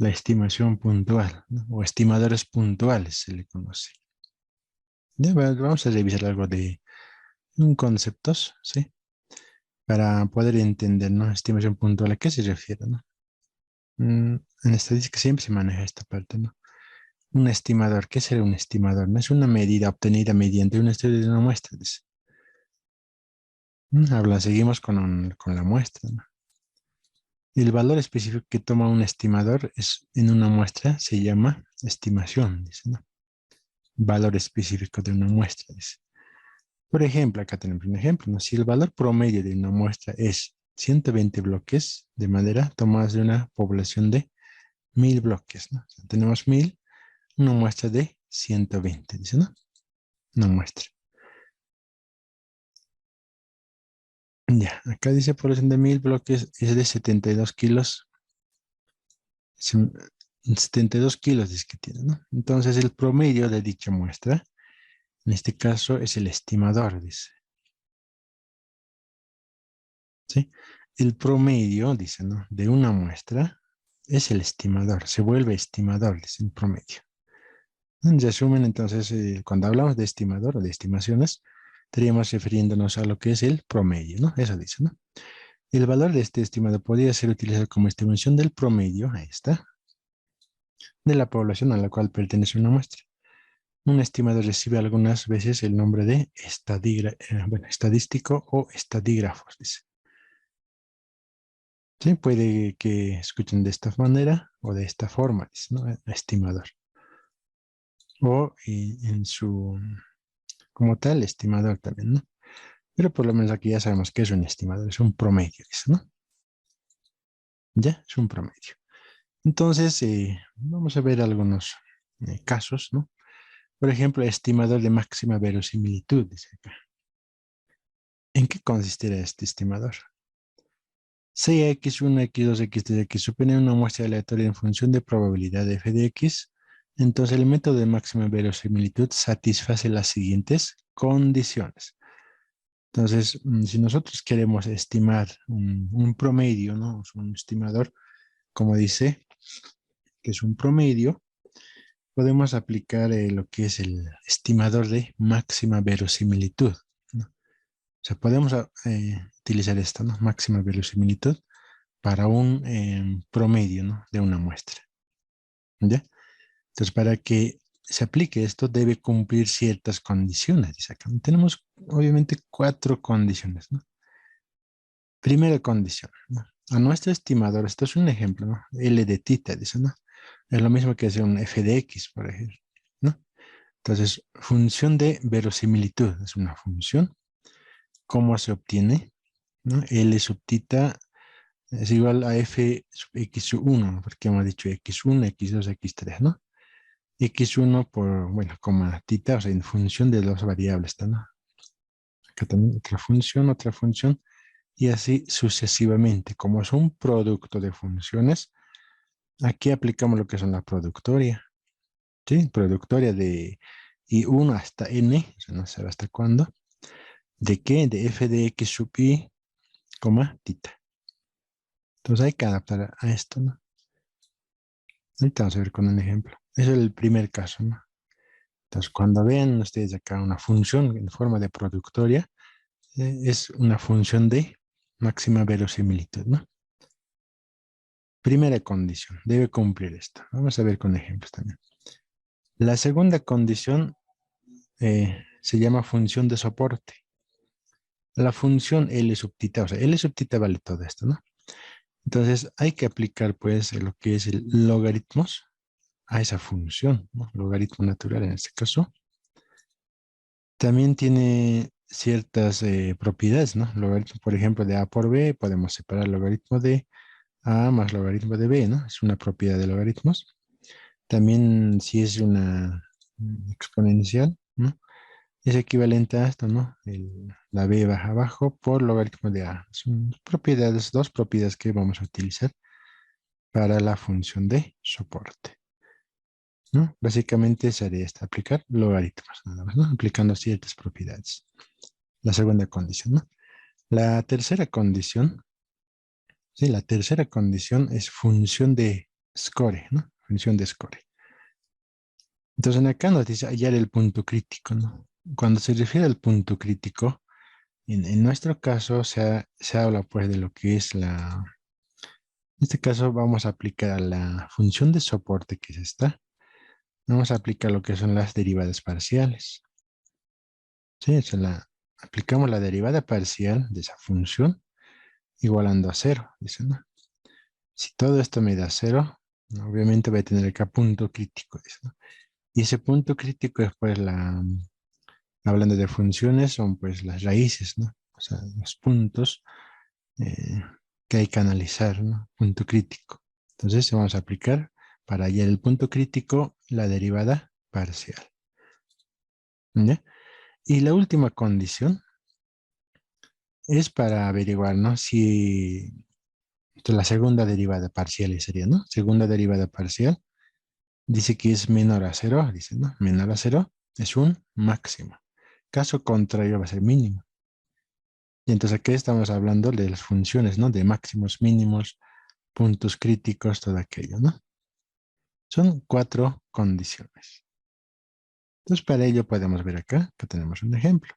la estimación puntual, ¿no? O estimadores puntuales se le conoce. Ya, vamos a revisar algo de conceptos, ¿sí? Para poder entender, ¿no? Estimación puntual, ¿a qué se refiere, no? En estadística siempre se maneja esta parte, ¿no? Un estimador, ¿qué será un estimador? No es una medida obtenida mediante un estudio de una muestra. Dice. Seguimos con la muestra, ¿no? El valor específico que toma un estimador es en una muestra se llama estimación, dice, ¿no? Valor específico de una muestra, dice. Por ejemplo, acá tenemos un ejemplo, ¿no? Si el valor promedio de una muestra es 120 bloques de madera tomados de una población de 1000 bloques, ¿no? O sea, tenemos 1000, una muestra de 120, dice, ¿no? Una muestra. Ya, acá dice población de 1000 bloques es de 72 kilos. 72 kilos dice que tiene, ¿no? Entonces el promedio de dicha muestra, en este caso es el estimador, dice. ¿Sí? El promedio, dice, ¿no? De una muestra es el estimador, se vuelve estimador, dice el promedio. En resumen, entonces, cuando hablamos de estimador o de estimaciones, estaríamos refiriéndonos a lo que es el promedio, ¿no? Eso dice, ¿no? El valor de este estimado podría ser utilizado como estimación del promedio, ahí está, de la población a la cual pertenece una muestra. Un estimado recibe algunas veces el nombre de estadístico o estadígrafos, dice. Sí, puede que escuchen de esta manera o de esta forma, dice, ¿no? Estimador. O como tal, estimador también, ¿no? Pero por lo menos aquí ya sabemos que es un estimador, es un promedio, dice, ¿no? Ya, es un promedio. Entonces, vamos a ver algunos casos, ¿no? Por ejemplo, estimador de máxima verosimilitud, dice acá. ¿En qué consistirá este estimador? Si x1, x2, x3, x supone una muestra aleatoria en función de probabilidad de f de x, entonces el método de máxima verosimilitud satisface las siguientes condiciones. Entonces, si nosotros queremos estimar un promedio, ¿no? Un estimador, como dice, que es un promedio, podemos aplicar lo que es el estimador de máxima verosimilitud, ¿no? O sea, podemos utilizar esto, ¿no? Máxima verosimilitud para un promedio, ¿no? De una muestra. ¿Ya? Entonces, para que se aplique esto, debe cumplir ciertas condiciones. Dice acá. Tenemos, obviamente, 4 condiciones, ¿no? Primera condición, ¿no? A nuestro estimador, esto es un ejemplo, ¿no? L de tita, dice, ¿no? Es lo mismo que hacer un f de x, por ejemplo, ¿no? Entonces, función de verosimilitud es una función. ¿Cómo se obtiene? ¿No? L sub tita es igual a f sub x1, porque hemos dicho x1, x2, x3, ¿no? X1 por, bueno, coma tita, o sea, en función de dos variables, ¿no? Acá también otra función, y así sucesivamente. Como es un producto de funciones, aquí aplicamos lo que son la productoria, ¿sí? Productoria de I1 hasta N, o sea, no sé hasta cuándo. ¿De qué? De f de x sub i, coma, tita. Entonces hay que adaptar a esto, ¿no? Ahorita vamos a ver con un ejemplo. Ese es el primer caso, ¿no? Entonces, cuando vean ustedes acá una función en forma de productoria, es una función de máxima verosimilitud, ¿no? Primera condición, debe cumplir esto. Vamos a ver con ejemplos también. La segunda condición se llama función de soporte. La función L sub tita, o sea, L sub tita vale todo esto, ¿no? Entonces hay que aplicar pues lo que es el logaritmos a esa función, ¿no? Logaritmo natural en este caso. También tiene ciertas propiedades, ¿no? Logaritmo, por ejemplo, de A por B, podemos separar logaritmo de A más logaritmo de B, ¿no? Es una propiedad de logaritmos. También si es una exponencial, ¿no? Es equivalente a esto, ¿no? La B baja abajo por logaritmo de A. Son propiedades, dos propiedades que vamos a utilizar para la función de soporte, ¿no? Básicamente sería esta, aplicar logaritmos, nada más, ¿no? Aplicando ciertas propiedades. La segunda condición, ¿no? La tercera condición, sí, la tercera condición es función de score, ¿no? Función de score. Entonces acá nos dice hallar el punto crítico, ¿no? Cuando se refiere al punto crítico, en nuestro caso se habla pues de lo que es la... En este caso vamos a aplicar a la función de soporte que es esta. Vamos a aplicar lo que son las derivadas parciales. Sí, aplicamos la derivada parcial de esa función igualando a cero, dice, ¿no? Si todo esto me da cero, ¿no? Obviamente voy a tener acá punto crítico, dice, ¿no? Y ese punto crítico es pues hablando de funciones, son pues las raíces, ¿no? O sea, los puntos eh, que hay que analizar, ¿no? Punto crítico. Entonces vamos a aplicar para hallar el punto crítico la derivada parcial. ¿Ya? Y la última condición es para averiguar, ¿no? Si la segunda derivada parcial sería, ¿no? Segunda derivada parcial dice que es menor a cero, dice, ¿no? Menor a cero es un máximo. Caso contrario va a ser mínimo. Y entonces aquí estamos hablando de las funciones, ¿no? De máximos, mínimos, puntos críticos, todo aquello, ¿no? Son 4 condiciones. Entonces para ello podemos ver acá que tenemos un ejemplo.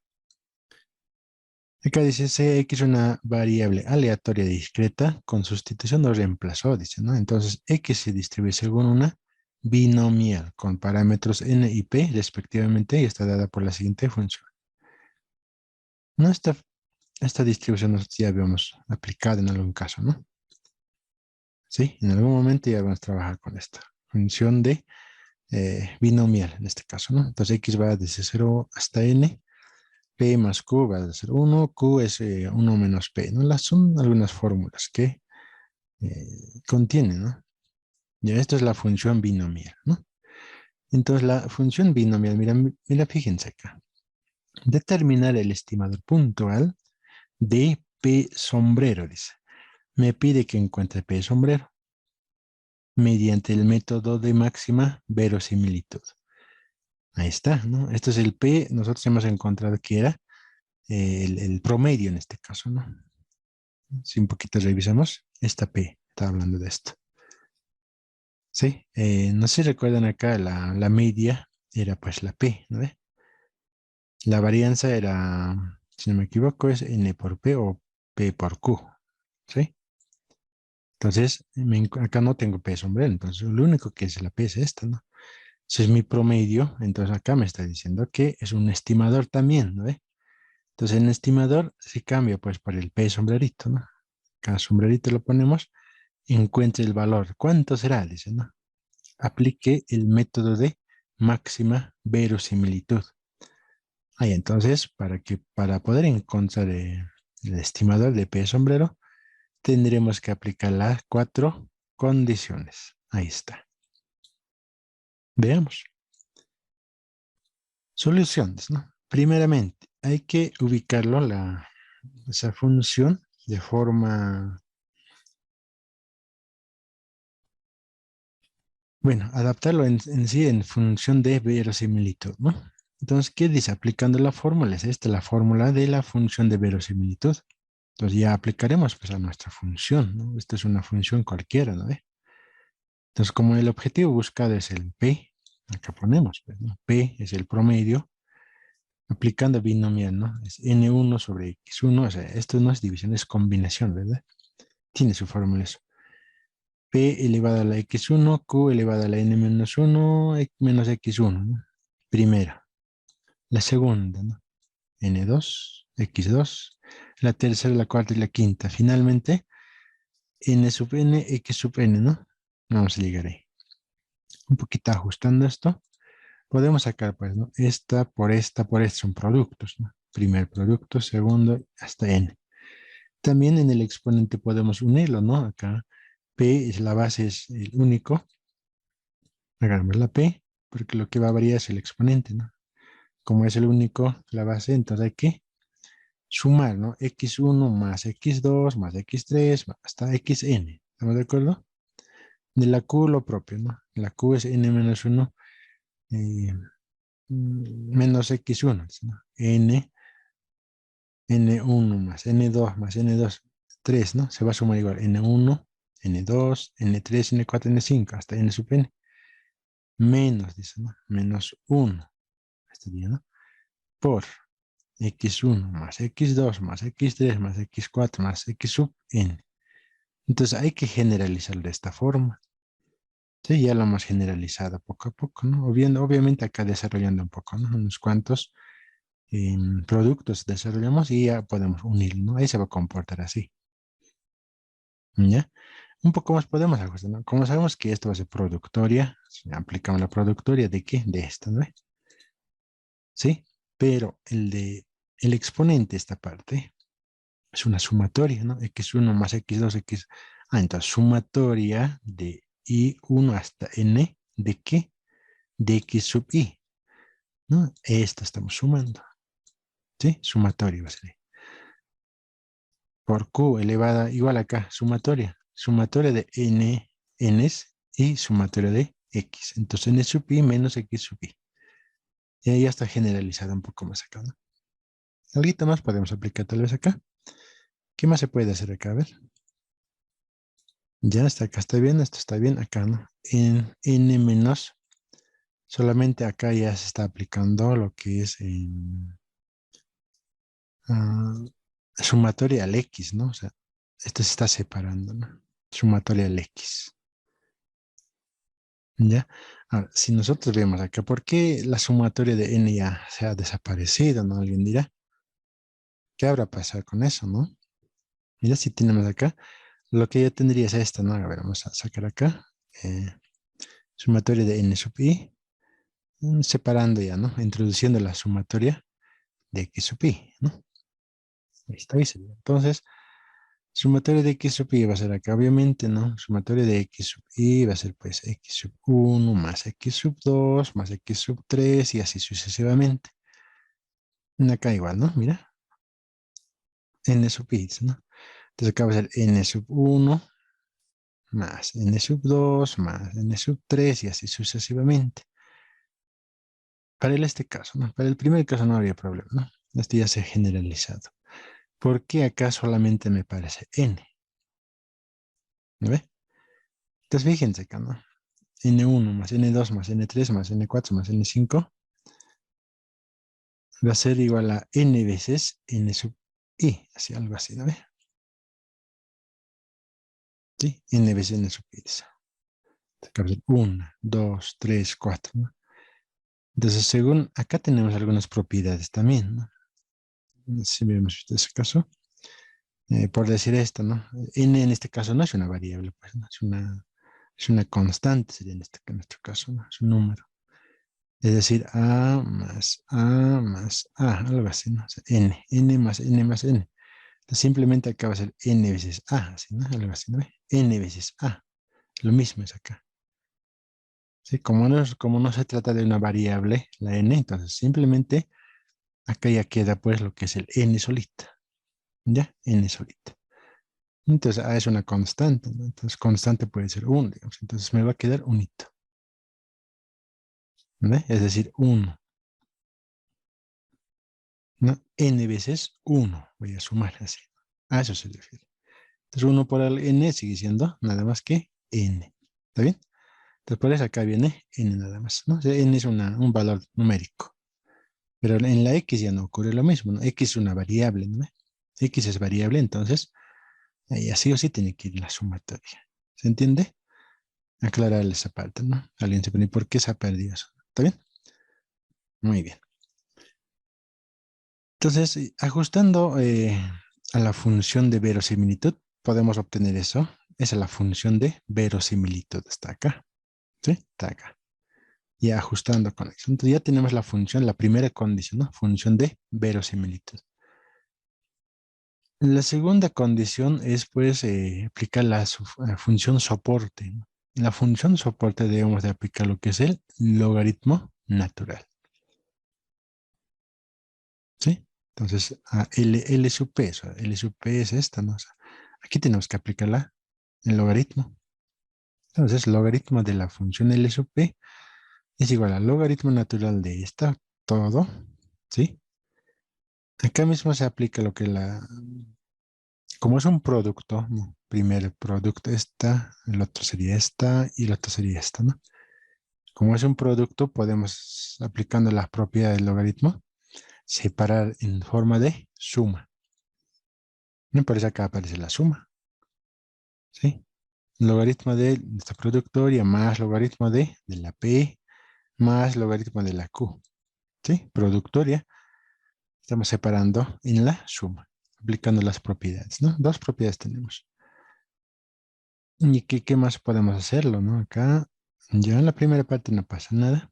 Acá dice Cx es una variable aleatoria discreta con sustitución o reemplazo, dice, ¿no? Entonces X se distribuye según una binomial con parámetros n y p respectivamente y está dada por la siguiente función. ¿No? Esta distribución nosotros ya habíamos aplicado en algún caso, ¿no? Sí, en algún momento ya vamos a trabajar con esta función de binomial en este caso, ¿no? Entonces X va desde 0 hasta n. P más Q va a ser 1, Q es 1 menos P, ¿no? Son algunas fórmulas que contienen, ¿no? Ya esto es la función binomial, ¿no? Entonces la función binomial, mira, fíjense acá. Determinar el estimador puntual de P sombrero, dice. Me pide que encuentre P sombrero mediante el método de máxima verosimilitud. Ahí está, ¿no? Esto es el P, nosotros hemos encontrado que era el promedio en este caso, ¿no? Si un poquito revisamos, esta P está hablando de esto. Sí, no sé si recuerdan acá, la media era pues la P, ¿no ve? La varianza era, si no me equivoco, es N por P o P por Q, ¿sí? Entonces, acá no tengo P sombrero, entonces lo único que es la P es esta, ¿no? Si es mi promedio, entonces acá me está diciendo que es un estimador también, ¿no ve? Entonces en estimador se cambia pues por el P sombrerito, ¿no? Cada sombrerito lo ponemos, encuentre el valor. ¿Cuánto será? Dice, ¿no? Aplique el método de máxima verosimilitud. Ahí entonces, para poder encontrar el estimador de P sombrero, tendremos que aplicar las 4 condiciones. Ahí está. Veamos. Soluciones, ¿no? Primeramente, hay que ubicarlo, esa función, de forma, bueno, adaptarlo en sí en función de verosimilitud, ¿no? Entonces, ¿qué dice? Aplicando la fórmula, es esta la fórmula de la función de verosimilitud. Entonces ya aplicaremos pues a nuestra función, ¿no? Esta es una función cualquiera, ¿no? Entonces, como el objetivo buscado es el P, acá ponemos, pues, ¿no? P es el promedio, aplicando binomial, ¿no? Es N1 sobre X1, o sea, esto no es división, es combinación, ¿verdad? Tiene su fórmula eso. P elevado a la X1, Q elevado a la N menos 1, menos X1, ¿no? Primera. La segunda, ¿no? N2, X2. La tercera, la cuarta y la quinta. Finalmente, N sub N, X sub N, ¿no? Vamos a llegar ahí. Un poquito ajustando esto. Podemos sacar, pues, ¿no? Esta por esta son productos, ¿no? Primer producto, segundo, hasta n. También en el exponente podemos unirlo, ¿no? Acá P es la base, es el único. Hagamos la P, porque lo que va a variar es el exponente, ¿no? Como es el único, la base, entonces hay que sumar, ¿no? X1 más X2 más X3 hasta Xn. ¿Estamos de acuerdo? De la Q lo propio, ¿no? La Q es n menos 1 menos X1, ¿no? N1 más N2 más N2, 3, ¿no? Se va a sumar igual N1, N2, N3, N4, N5, hasta N sub N. Menos, dice, ¿no? Menos 1. Estaría, ¿no? Por X1 más X2 más X3 más X4 más X sub N. Entonces hay que generalizar de esta forma. Sí, ya lo hemos generalizado poco a poco, ¿no? Obviamente acá desarrollando un poco, ¿no? Unos cuantos productos desarrollamos y ya podemos unir, ¿no? Ahí se va a comportar así. ¿Ya? Un poco más podemos ajustar, ¿no? Como sabemos que esto va a ser productoria, si aplicamos la productoria ¿de qué? De esto, ¿no? ¿Sí? Pero el exponente, esta parte, es una sumatoria, ¿no? X1 más X2, X... Ah, entonces sumatoria de I1 hasta N, ¿de qué? De X sub I, ¿no? Esto estamos sumando, ¿sí? Sumatoria va a ser. Por Q elevada igual acá, sumatoria. Sumatoria de N, Ns y sumatoria de X. Entonces N sub I menos X sub I. Y ahí ya está generalizada un poco más acá, ¿no? Algo más podemos aplicar tal vez acá. ¿Qué más se puede hacer acá? A ver. Ya está acá, está bien, esto está bien, acá, ¿no? En N menos, solamente acá ya se está aplicando lo que es ah, sumatoria al X, ¿no? O sea, esto se está separando, ¿no? Sumatoria al X. ¿Ya? Ahora, si nosotros vemos acá, ¿por qué la sumatoria de n ya se ha desaparecido, no? Alguien dirá, ¿qué habrá pasado con eso, no? Mira, si tenemos acá, lo que ya tendría es esta, ¿no? A ver, vamos a sacar acá, sumatoria de n sub i, separando ya, ¿no? Introduciendo la sumatoria de x sub i, ¿no? Ahí está, ahí sería. Entonces, sumatoria de x sub i va a ser acá, obviamente, ¿no? Sumatoria de x sub i va a ser, pues, x sub 1 más x sub 2 más x sub 3 y así sucesivamente. Acá igual, ¿no? Mira, n sub i, ¿no? Entonces acá va a ser n sub 1 más n sub 2 más n sub 3 y así sucesivamente. Para este caso, ¿no? Para el primer caso no habría problema, ¿no? Este ya se ha generalizado. ¿Por qué acá solamente me parece n? ¿No ve? Entonces fíjense acá, ¿no? N1 más N2 más N3 más N4 más N5 va a ser igual a N veces N sub I, así algo así, ¿no ve? ¿Sí? N veces N sub I. Acá va a ser 1, 2, 3, 4, ¿no? Entonces, según acá tenemos algunas propiedades también, ¿no? Si vemos este caso, por decir esto, ¿no? N en este caso no es una variable, pues, ¿no? Es una constante, sería en nuestro caso, ¿no? Es un número. Es decir, A más A, algo así, ¿no? O sea, N más N más N. Entonces, simplemente acá va a ser N veces A, así, ¿no? Algo así, ¿no? N veces A. Lo mismo es acá. ¿Sí? Como no se trata de una variable, la N, entonces simplemente acá ya queda pues lo que es el N solita. ¿Ya? N solita. Entonces A es una constante, ¿no? Entonces constante puede ser 1, digamos. Entonces me va a quedar un hito. ¿Ve? Es decir, 1. ¿No? N veces 1. Voy a sumar así. A eso se refiere. Entonces 1 por el N sigue siendo nada más que N. ¿Está bien? Entonces por eso acá viene N nada más, ¿no? O sea, N es un valor numérico. Pero en la X ya no ocurre lo mismo, ¿no? X es una variable, ¿no? X es variable, entonces ahí así o sí tiene que ir la sumatoria. ¿Se entiende? Aclarar esa parte, ¿no? Alguien se pone, ¿por qué se ha perdido eso? ¿Está bien? Muy bien. Entonces, ajustando a la función de verosimilitud, podemos obtener eso. Esa es la función de verosimilitud. Está acá. ¿Sí? Está acá. Y ajustando con eso. Entonces ya tenemos la función, la primera condición, ¿no? Función de verosimilitud. La segunda condición es, pues, aplicar la función soporte, ¿no? En la función soporte debemos de aplicar lo que es el logaritmo natural. ¿Sí? Entonces, a L sub P, o sea, L sub P es esta, ¿no? O sea, aquí tenemos que aplicarla el logaritmo. Entonces, logaritmo de la función L sub P es igual al logaritmo natural de esta, todo, ¿sí? Acá mismo se aplica lo que como es un producto, ¿no? primer producto esta, el otro sería esta y el otro sería esta, ¿no? Como es un producto, podemos, aplicando las propiedades del logaritmo, separar en forma de suma. ¿No? Por eso acá aparece la suma, ¿sí? Logaritmo de esta productoria más logaritmo de la P más logaritmo de la Q, ¿sí? Productoria. Estamos separando en la suma, aplicando las propiedades, ¿no? Dos propiedades tenemos. ¿Y qué más podemos hacerlo, no? Acá, ya en la primera parte no pasa nada.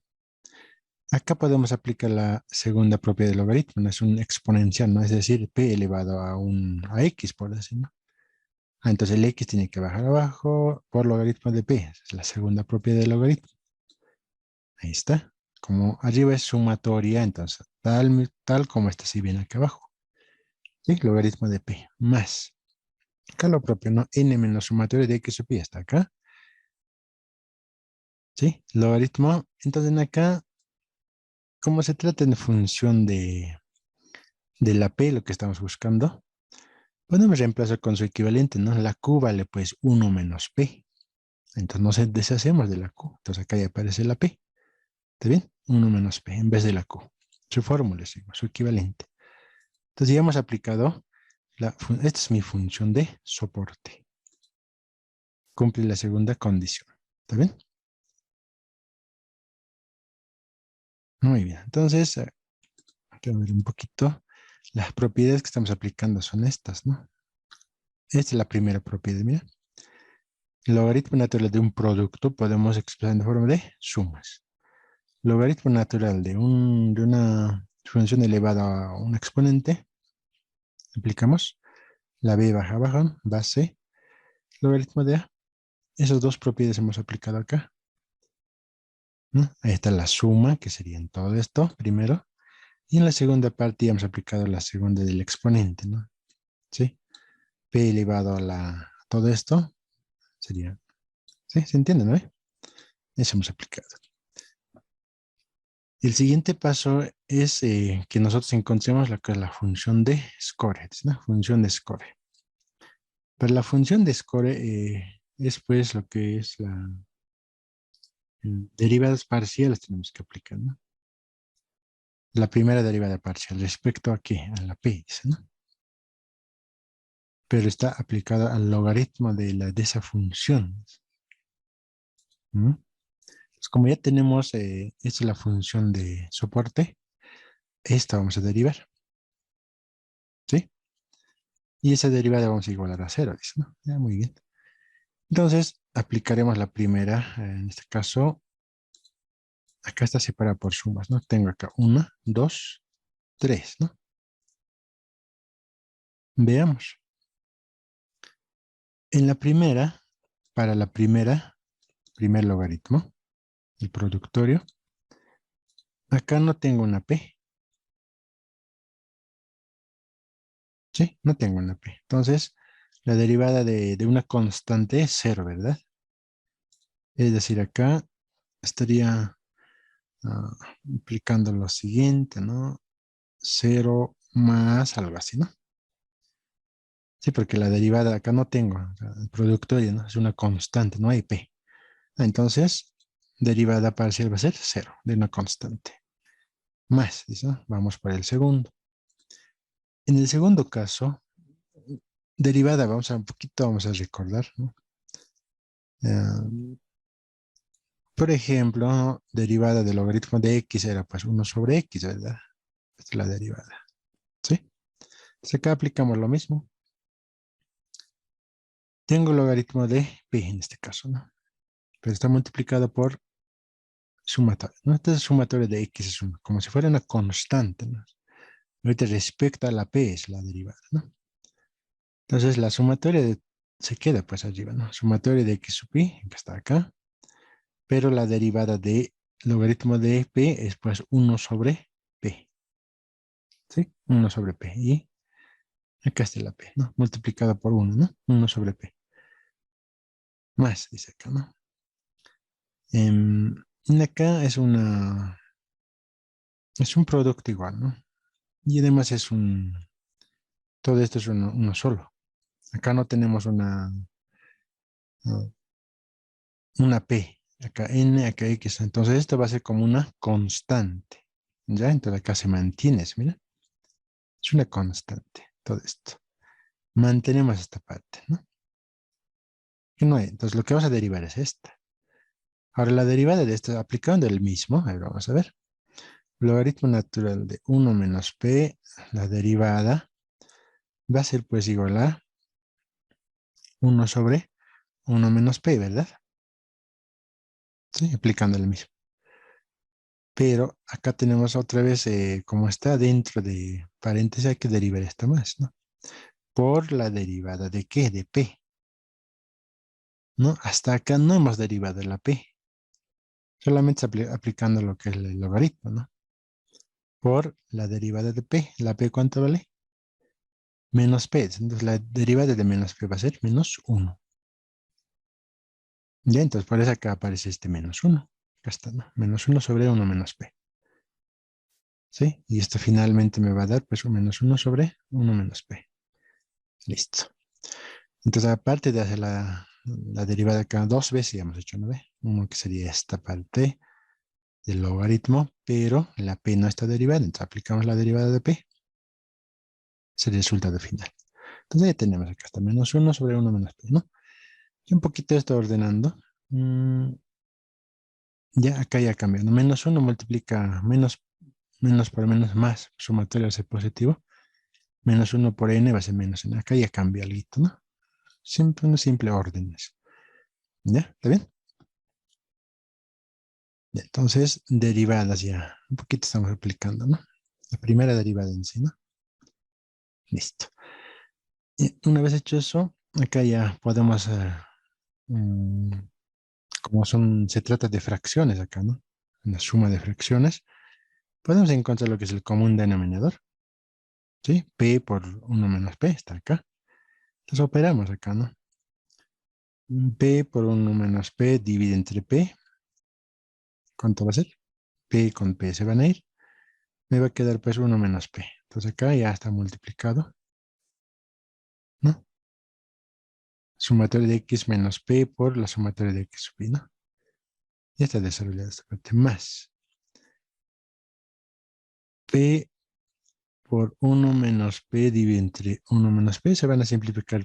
Acá podemos aplicar la segunda propiedad del logaritmo, no es un exponencial, ¿no? Es decir, p elevado a x, por decir, ¿no? Entonces el x tiene que bajar abajo por logaritmo de p, esa es la segunda propiedad del logaritmo. Ahí está. Como arriba es sumatoria, entonces tal como está así bien acá abajo. ¿Sí? Logaritmo de p más. Acá lo propio, ¿no? N menos sumatoria de x sub pi está acá. ¿Sí? Logaritmo. Entonces acá, como se trata en función de la p, lo que estamos buscando, podemos reemplazar con su equivalente, ¿no? La q vale pues 1 menos p. Entonces nos deshacemos de la q. Entonces acá ya aparece la p. ¿Está bien? 1 menos p en vez de la q. Su fórmula es igual, su equivalente. Entonces ya hemos aplicado, esta es mi función de soporte. Cumple la segunda condición. ¿Está bien? Muy bien. Entonces, aquí vamos a ver un poquito. Las propiedades que estamos aplicando son estas, ¿no? Esta es la primera propiedad, mira. El logaritmo natural de un producto podemos expresar en forma de sumas. Logaritmo natural de una función elevada a un exponente. Aplicamos la b baja abajo, base, logaritmo de a. Esas dos propiedades hemos aplicado acá, ¿no? Ahí está la suma, que sería en todo esto, primero. Y en la segunda parte ya hemos aplicado la segunda del exponente, ¿no? ¿Sí? P elevado a todo esto sería, ¿sí? ¿Se entiende, no? Eso hemos aplicado. El siguiente paso es que nosotros encontremos lo que es la función de score, ¿no? Función de score. Pero la función de score es pues lo que es derivadas parciales tenemos que aplicar, ¿no? La primera derivada parcial respecto a qué, a la p, ¿no? Pero está aplicada al logaritmo de esa función. ¿Mm? Pues como ya tenemos, esta es la función de soporte, esta vamos a derivar, ¿sí? Y esa derivada vamos a igualar a cero, dice, ¿no? Ya, muy bien. Entonces, aplicaremos la primera, en este caso, acá está separada por sumas, ¿no? Tengo acá 1, 2, 3, ¿no? Veamos. En la primera, para la primer logaritmo, el productorio, acá no tengo una P. ¿Sí? No tengo una P. Entonces, la derivada de una constante es cero, ¿verdad? Es decir, acá estaría implicando lo siguiente, ¿no? Cero más algo así, ¿no? Sí, porque la derivada acá no tengo. O sea, el productorio, ¿no? Es una constante, no hay P. Entonces, derivada parcial va a ser cero de una constante. Más, ¿sí? Vamos por el segundo. En el segundo caso, derivada, vamos a recordar, ¿no? Por ejemplo, derivada del logaritmo de x era pues 1 sobre x, ¿verdad? Esta es la derivada, ¿sí? Entonces acá aplicamos lo mismo. Tengo logaritmo de p en este caso, ¿no? Pero está multiplicado por sumatorio, ¿no? Entonces sumatorio de x es 1, como si fuera una constante, ¿no? Ahorita respecto a la p es la derivada, ¿no? Entonces la sumatoria se queda pues arriba, ¿no? Sumatoria de x sub pi, que está acá, pero la derivada de logaritmo de p es pues 1 sobre p, ¿sí? 1 sobre p. Y acá está la p, ¿no? Multiplicada por 1, ¿no? 1 sobre p. Más, dice acá, ¿no? Acá es un producto igual, ¿no? Y además todo esto es uno solo. Acá no tenemos una P, acá N, acá X. Entonces esto va a ser como una constante. ¿Ya? Entonces acá se mantiene, mira. Es una constante, todo esto. Mantenemos esta parte, ¿no? Que no hay. Entonces lo que vamos a derivar es esta. Ahora la derivada de esto, aplicando el mismo, a ver, vamos a ver. Logaritmo natural de 1 menos P, la derivada va a ser pues igual a 1 sobre 1 menos P, ¿verdad? Sí, aplicando el mismo. Pero acá tenemos otra vez, como está dentro de paréntesis, hay que derivar esto más, ¿no? Por la derivada de ¿qué? De P, ¿no? Hasta acá no hemos derivado la P, solamente aplicando lo que es el logaritmo, ¿no? Por la derivada de P. ¿La P cuánto vale? Menos P. Entonces la derivada de menos P va a ser menos 1. Ya, entonces por eso acá aparece este menos 1. Acá está, ¿no? Menos 1 sobre 1 menos P. ¿Sí? Y esto finalmente me va a dar pues un menos 1 sobre 1 menos P. Listo. Entonces, aparte de hacer la derivada acá dos veces, ya hemos hecho, ¿no ve? Uno que sería esta parte del logaritmo, pero la P no está derivada, entonces aplicamos la derivada de P. Es el resultado final. Entonces ya tenemos acá hasta menos 1 sobre 1 menos P, ¿no? Y un poquito esto ordenando. Ya acá ya cambiando. Menos 1 multiplica menos por menos más, sumatorio va a ser positivo. Menos 1 por n va a ser menos n. Acá ya cambia algo, ¿no? Siempre una simple órdenes. ¿Ya? ¿Está bien? Ya, entonces, derivadas ya. Un poquito estamos aplicando, ¿no? La primera derivada en sí, ¿no? Listo. Y una vez hecho eso, acá ya podemos, mm, como se trata de fracciones acá, ¿no? Una suma de fracciones, podemos encontrar lo que es el común denominador, ¿sí? P por 1 menos P está acá. Entonces operamos acá, ¿no? P por 1 menos P divide entre P. ¿Cuánto va a ser? P con P se van a ir. Me va a quedar pues 1 menos P. Entonces acá ya está multiplicado, ¿no? Sumatorio de X menos P por la sumatoria de X sub I, ¿no? Ya está desarrollada esta parte. Más P por 1 menos P dividido entre 1 menos P. Se van a simplificar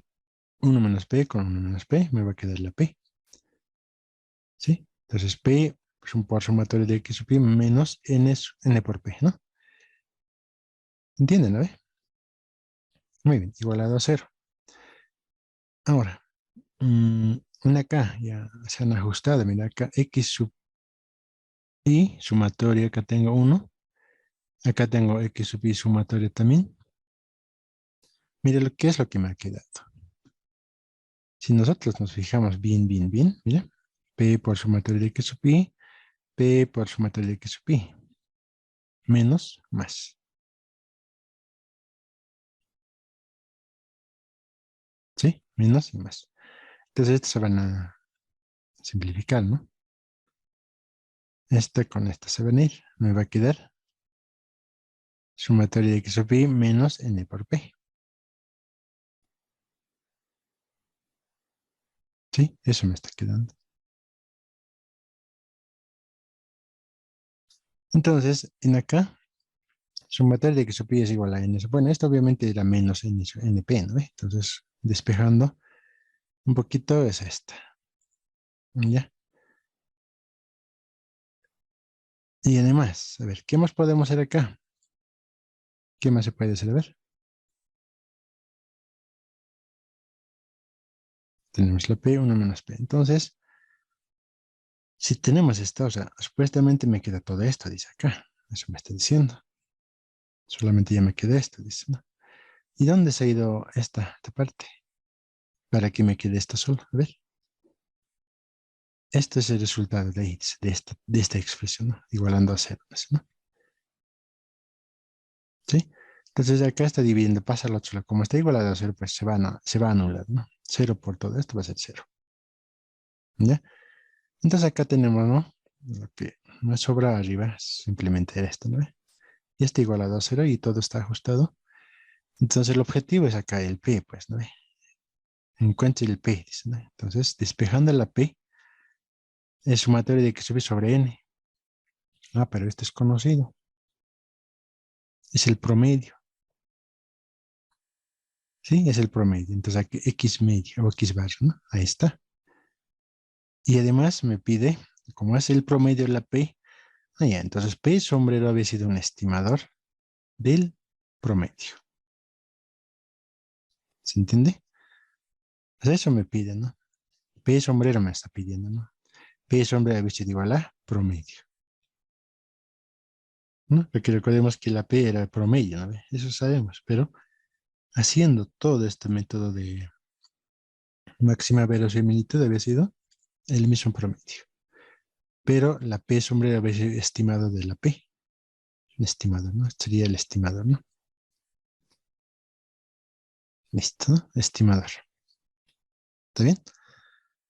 1 menos P con 1 menos P. Me va a quedar la P. ¿Sí? Entonces P es un por sumatorio de X sub I menos N por P, ¿no? ¿Entienden, no? Muy bien, igualado a 0. Ahora, una acá ya se han ajustado. Mira acá, X sub I sumatoria, acá tengo 1. Acá tengo X sub I sumatoria también. Mire lo que es lo que me ha quedado. Si nosotros nos fijamos bien, mira. P por sumatoria de X sub I, P por sumatoria de X sub I. Menos, más. ¿Sí? Menos y más. Entonces estos se van a simplificar, ¿no? Esta con esta se van a ir. Me va a quedar sumatoria de X sub I menos N por P. ¿Sí? Eso me está quedando. Entonces, en acá, sumatoria de X sub I es igual a N. Bueno, esto obviamente era menos NP, ¿no? Entonces, despejando un poquito es esta. ¿Ya? Y además, a ver, ¿qué más podemos hacer acá? ¿Qué más se puede hacer? A ver, tenemos la P, 1 menos P. Entonces, si tenemos esta, o sea, supuestamente me queda todo esto, dice acá. Eso me está diciendo. Solamente ya me queda esto, dice, ¿no? ¿Y dónde se ha ido esta parte? Para que me quede esto solo. A ver. Este es el resultado de esta expresión, ¿no? Igualando a 0, ¿no? ¿Sí? Entonces acá está dividiendo, pasa al otro lado. Como está igualado a 0, pues se va a anular, ¿no? 0 por todo esto va a ser 0. ¿Ya? Entonces acá tenemos, ¿no? Lo que me sobra arriba, simplemente esto, ¿no? Y está igualado a 0 y todo está ajustado. Entonces el objetivo es acá el P, pues, ¿no? Encuentre el P, dice, ¿no? Entonces, despejando la P, el sumatorio de X sub sobre N. Ah, pero este es conocido. Es el promedio. ¿Sí? Es el promedio. Entonces, aquí X medio o X bar, ¿no? Ahí está. Y además me pide, como es el promedio de la P, ah, ya, entonces P sombrero había sido un estimador del promedio. ¿Se entiende? Pues eso me pide, ¿no? P sombrero me está pidiendo, ¿no? P sombrero había sido igual a promedio, ¿no? Porque recordemos que la P era el promedio, ¿no? Eso sabemos, pero haciendo todo este método de máxima verosimilitud había sido el mismo promedio. Pero la P sombrero había sido estimado de la P. Estimado, ¿no? Sería el estimador, ¿no? Listo, ¿no? Estimador. ¿Está bien?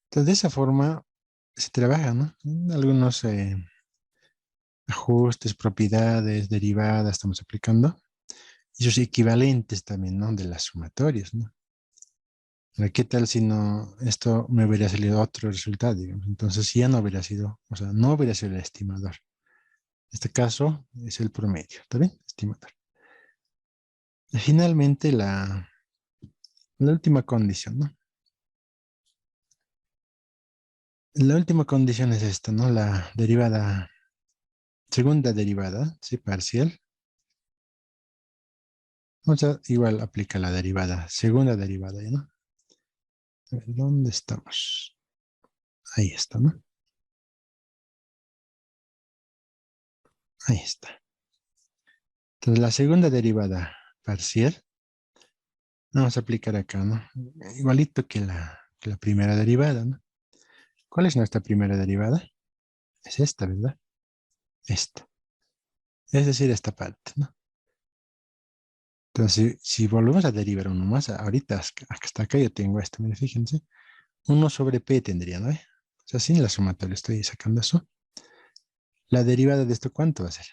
Entonces, de esa forma se trabaja, ¿no? Algunos ajustes, propiedades, derivadas estamos aplicando. Y sus equivalentes también, ¿no? De las sumatorias, ¿no? Ahora, ¿qué tal si no, esto me hubiera salido otro resultado, digamos? Entonces ya no hubiera sido, o sea, no hubiera sido el estimador. En este caso es el promedio, ¿está bien? Estimador. Y finalmente la última condición, ¿no? La última condición es esta, ¿no? La derivada, segunda derivada, ¿sí? Parcial. Vamos a igual aplica la derivada, segunda derivada, ¿no? A ver, ¿dónde estamos? Ahí está, ¿no? Ahí está. Entonces, la segunda derivada parcial, vamos a aplicar acá, ¿no? Igualito que la primera derivada, ¿no? ¿Cuál es nuestra primera derivada? Es esta, ¿verdad? Esta. Es decir, esta parte, ¿no? Entonces, si volvemos a derivar uno más, ahorita hasta acá yo tengo esto, mire, fíjense. 1 sobre P tendría, ¿no? O sea, sin la sumatoria estoy sacando eso. La derivada de esto, ¿cuánto va a ser?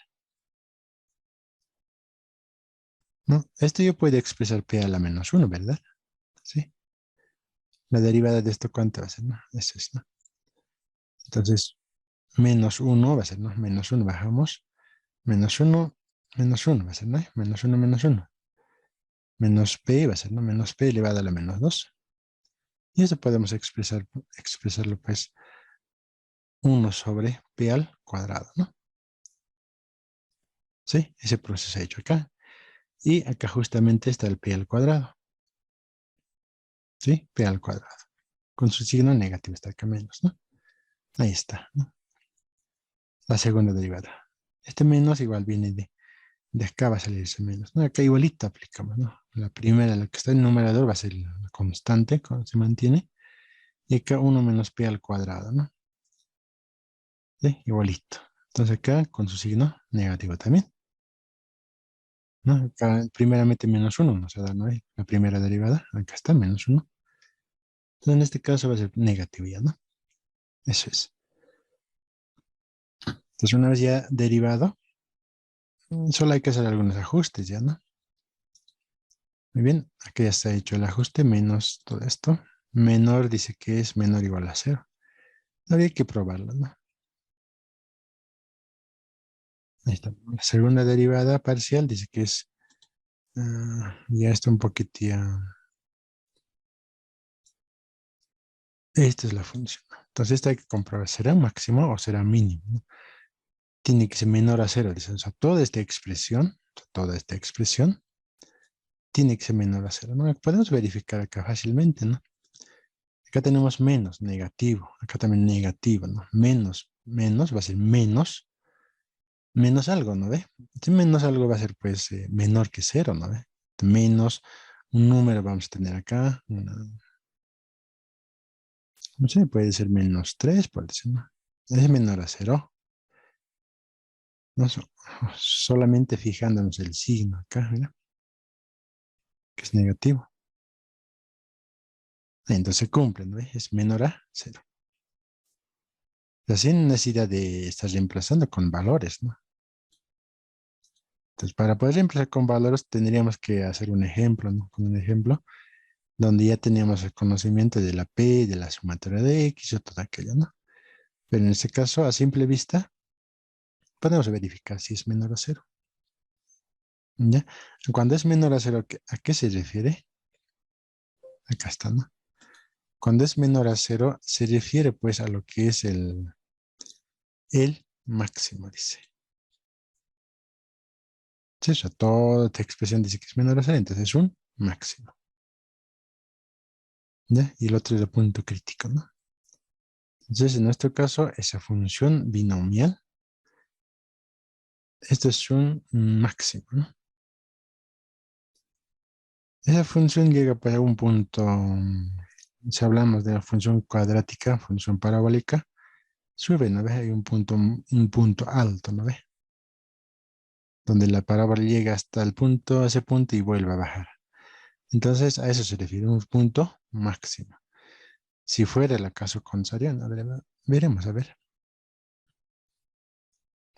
¿No? Esto yo puedo expresar P a la menos 1, ¿verdad? Sí. La derivada de esto, ¿cuánto va a ser? ¿No? Eso es, ¿no? Entonces, menos 1 va a ser, ¿no? Menos 1 bajamos. Menos uno va a ser, ¿no? Menos uno menos uno. Menos P va a ser, ¿no? Menos P elevado a la menos 2. Y eso podemos expresarlo, pues, 1 sobre P al cuadrado, ¿no? Sí, ese proceso hecho acá. Y acá justamente está el P al cuadrado. ¿Sí? P al cuadrado. Con su signo negativo está acá menos, ¿no? Ahí está, ¿no? La segunda derivada. Este menos igual viene de acá va a salir ese menos, ¿no? Acá igualito aplicamos, ¿no? La primera, la que está en el numerador, va a ser la constante, cuando se mantiene. Y acá 1 menos P al cuadrado, ¿no? ¿Sí? Igualito. Entonces acá con su signo negativo también, ¿no? Acá primeramente menos 1 nos da, ¿no? La primera derivada, acá está menos 1. Entonces en este caso va a ser negativo ya, ¿no? Eso es. Entonces una vez ya derivado, solo hay que hacer algunos ajustes ya, ¿no? Muy bien, aquí ya está hecho el ajuste, menos todo esto. Menor dice que es menor o igual a 0. Habría que probarlo, ¿no? Ahí está. La segunda derivada parcial dice que es, ya está un poquitito. Esta es la función. Entonces esta hay que comprobar, ¿será máximo o será mínimo? ¿No? Tiene que ser menor a 0. Dice, o sea, toda esta expresión tiene que ser menor a 0, ¿no? Podemos verificar acá fácilmente, ¿no? Acá tenemos menos, negativo. Acá también negativo, ¿no? Menos va a ser menos algo, ¿no ve? Si menos algo va a ser, pues, menor que 0, ¿no ve? Menos un número vamos a tener acá. No sé, puede ser menos 3, por decir, ¿no? Es menor a 0. No, solamente fijándonos el signo acá, mira, que es negativo. Entonces cumple, ¿no? Es menor a 0. Así sin necesidad de estar reemplazando con valores, ¿no? Entonces, para poder reemplazar con valores, tendríamos que hacer un ejemplo, ¿no? Con un ejemplo, donde ya teníamos el conocimiento de la P, de la sumatoria de X y todo aquello, ¿no? Pero en este caso, a simple vista, podemos verificar si es menor a cero. ¿Ya? Cuando es menor a cero, ¿a qué se refiere? Acá está, ¿no? Cuando es menor a cero, se refiere pues a lo que es el máximo, dice. Sí, o sea, toda esta expresión dice que es menor a cero, entonces es un máximo. ¿Ya? Y el otro es el punto crítico, ¿no? Entonces, en nuestro caso, esa función binomial, esto es un máximo, ¿no? Esa función llega pues a un punto, si hablamos de la función cuadrática, función parabólica, sube, ¿no ves? Hay un punto alto, ¿no ves? Donde la parábola llega hasta el punto, ese punto y vuelve a bajar. Entonces, a eso se refiere un punto máximo. Si fuera el caso contrario, ¿no? Veremos, a ver.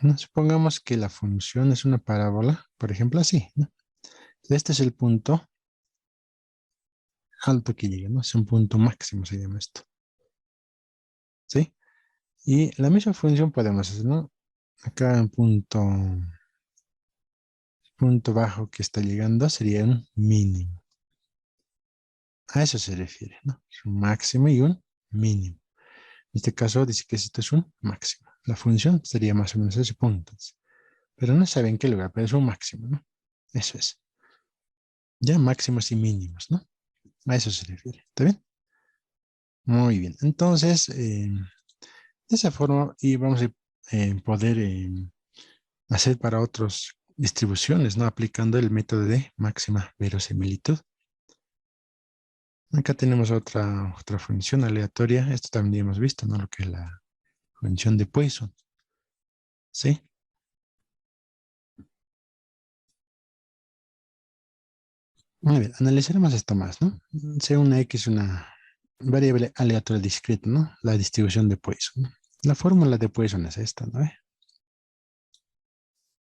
¿No? Supongamos que la función es una parábola, por ejemplo, así, ¿no? Este es el punto alto que llega, ¿no? Es un punto máximo, se llama esto. ¿Sí? Y la misma función podemos hacer, ¿no? Acá en punto bajo que está llegando sería un mínimo. A eso se refiere, ¿no? Es un máximo y un mínimo. En este caso dice que esto es un máximo. La función sería más o menos ese punto. Pero no sabe en qué lugar, pero es un máximo, ¿no? Eso es. Ya máximos y mínimos, ¿no? A eso se refiere. ¿Está bien? Muy bien. Entonces, de esa forma, y vamos a poder hacer para otras distribuciones, ¿no? Aplicando el método de máxima verosimilitud. Acá tenemos otra función aleatoria. Esto también hemos visto, ¿no? Lo que es la función de Poisson. ¿Sí? Muy bien, analizaremos esto más, ¿no? Sea una X una variable aleatoria discreta, ¿no? La distribución de Poisson, ¿no? La fórmula de Poisson es esta, ¿no?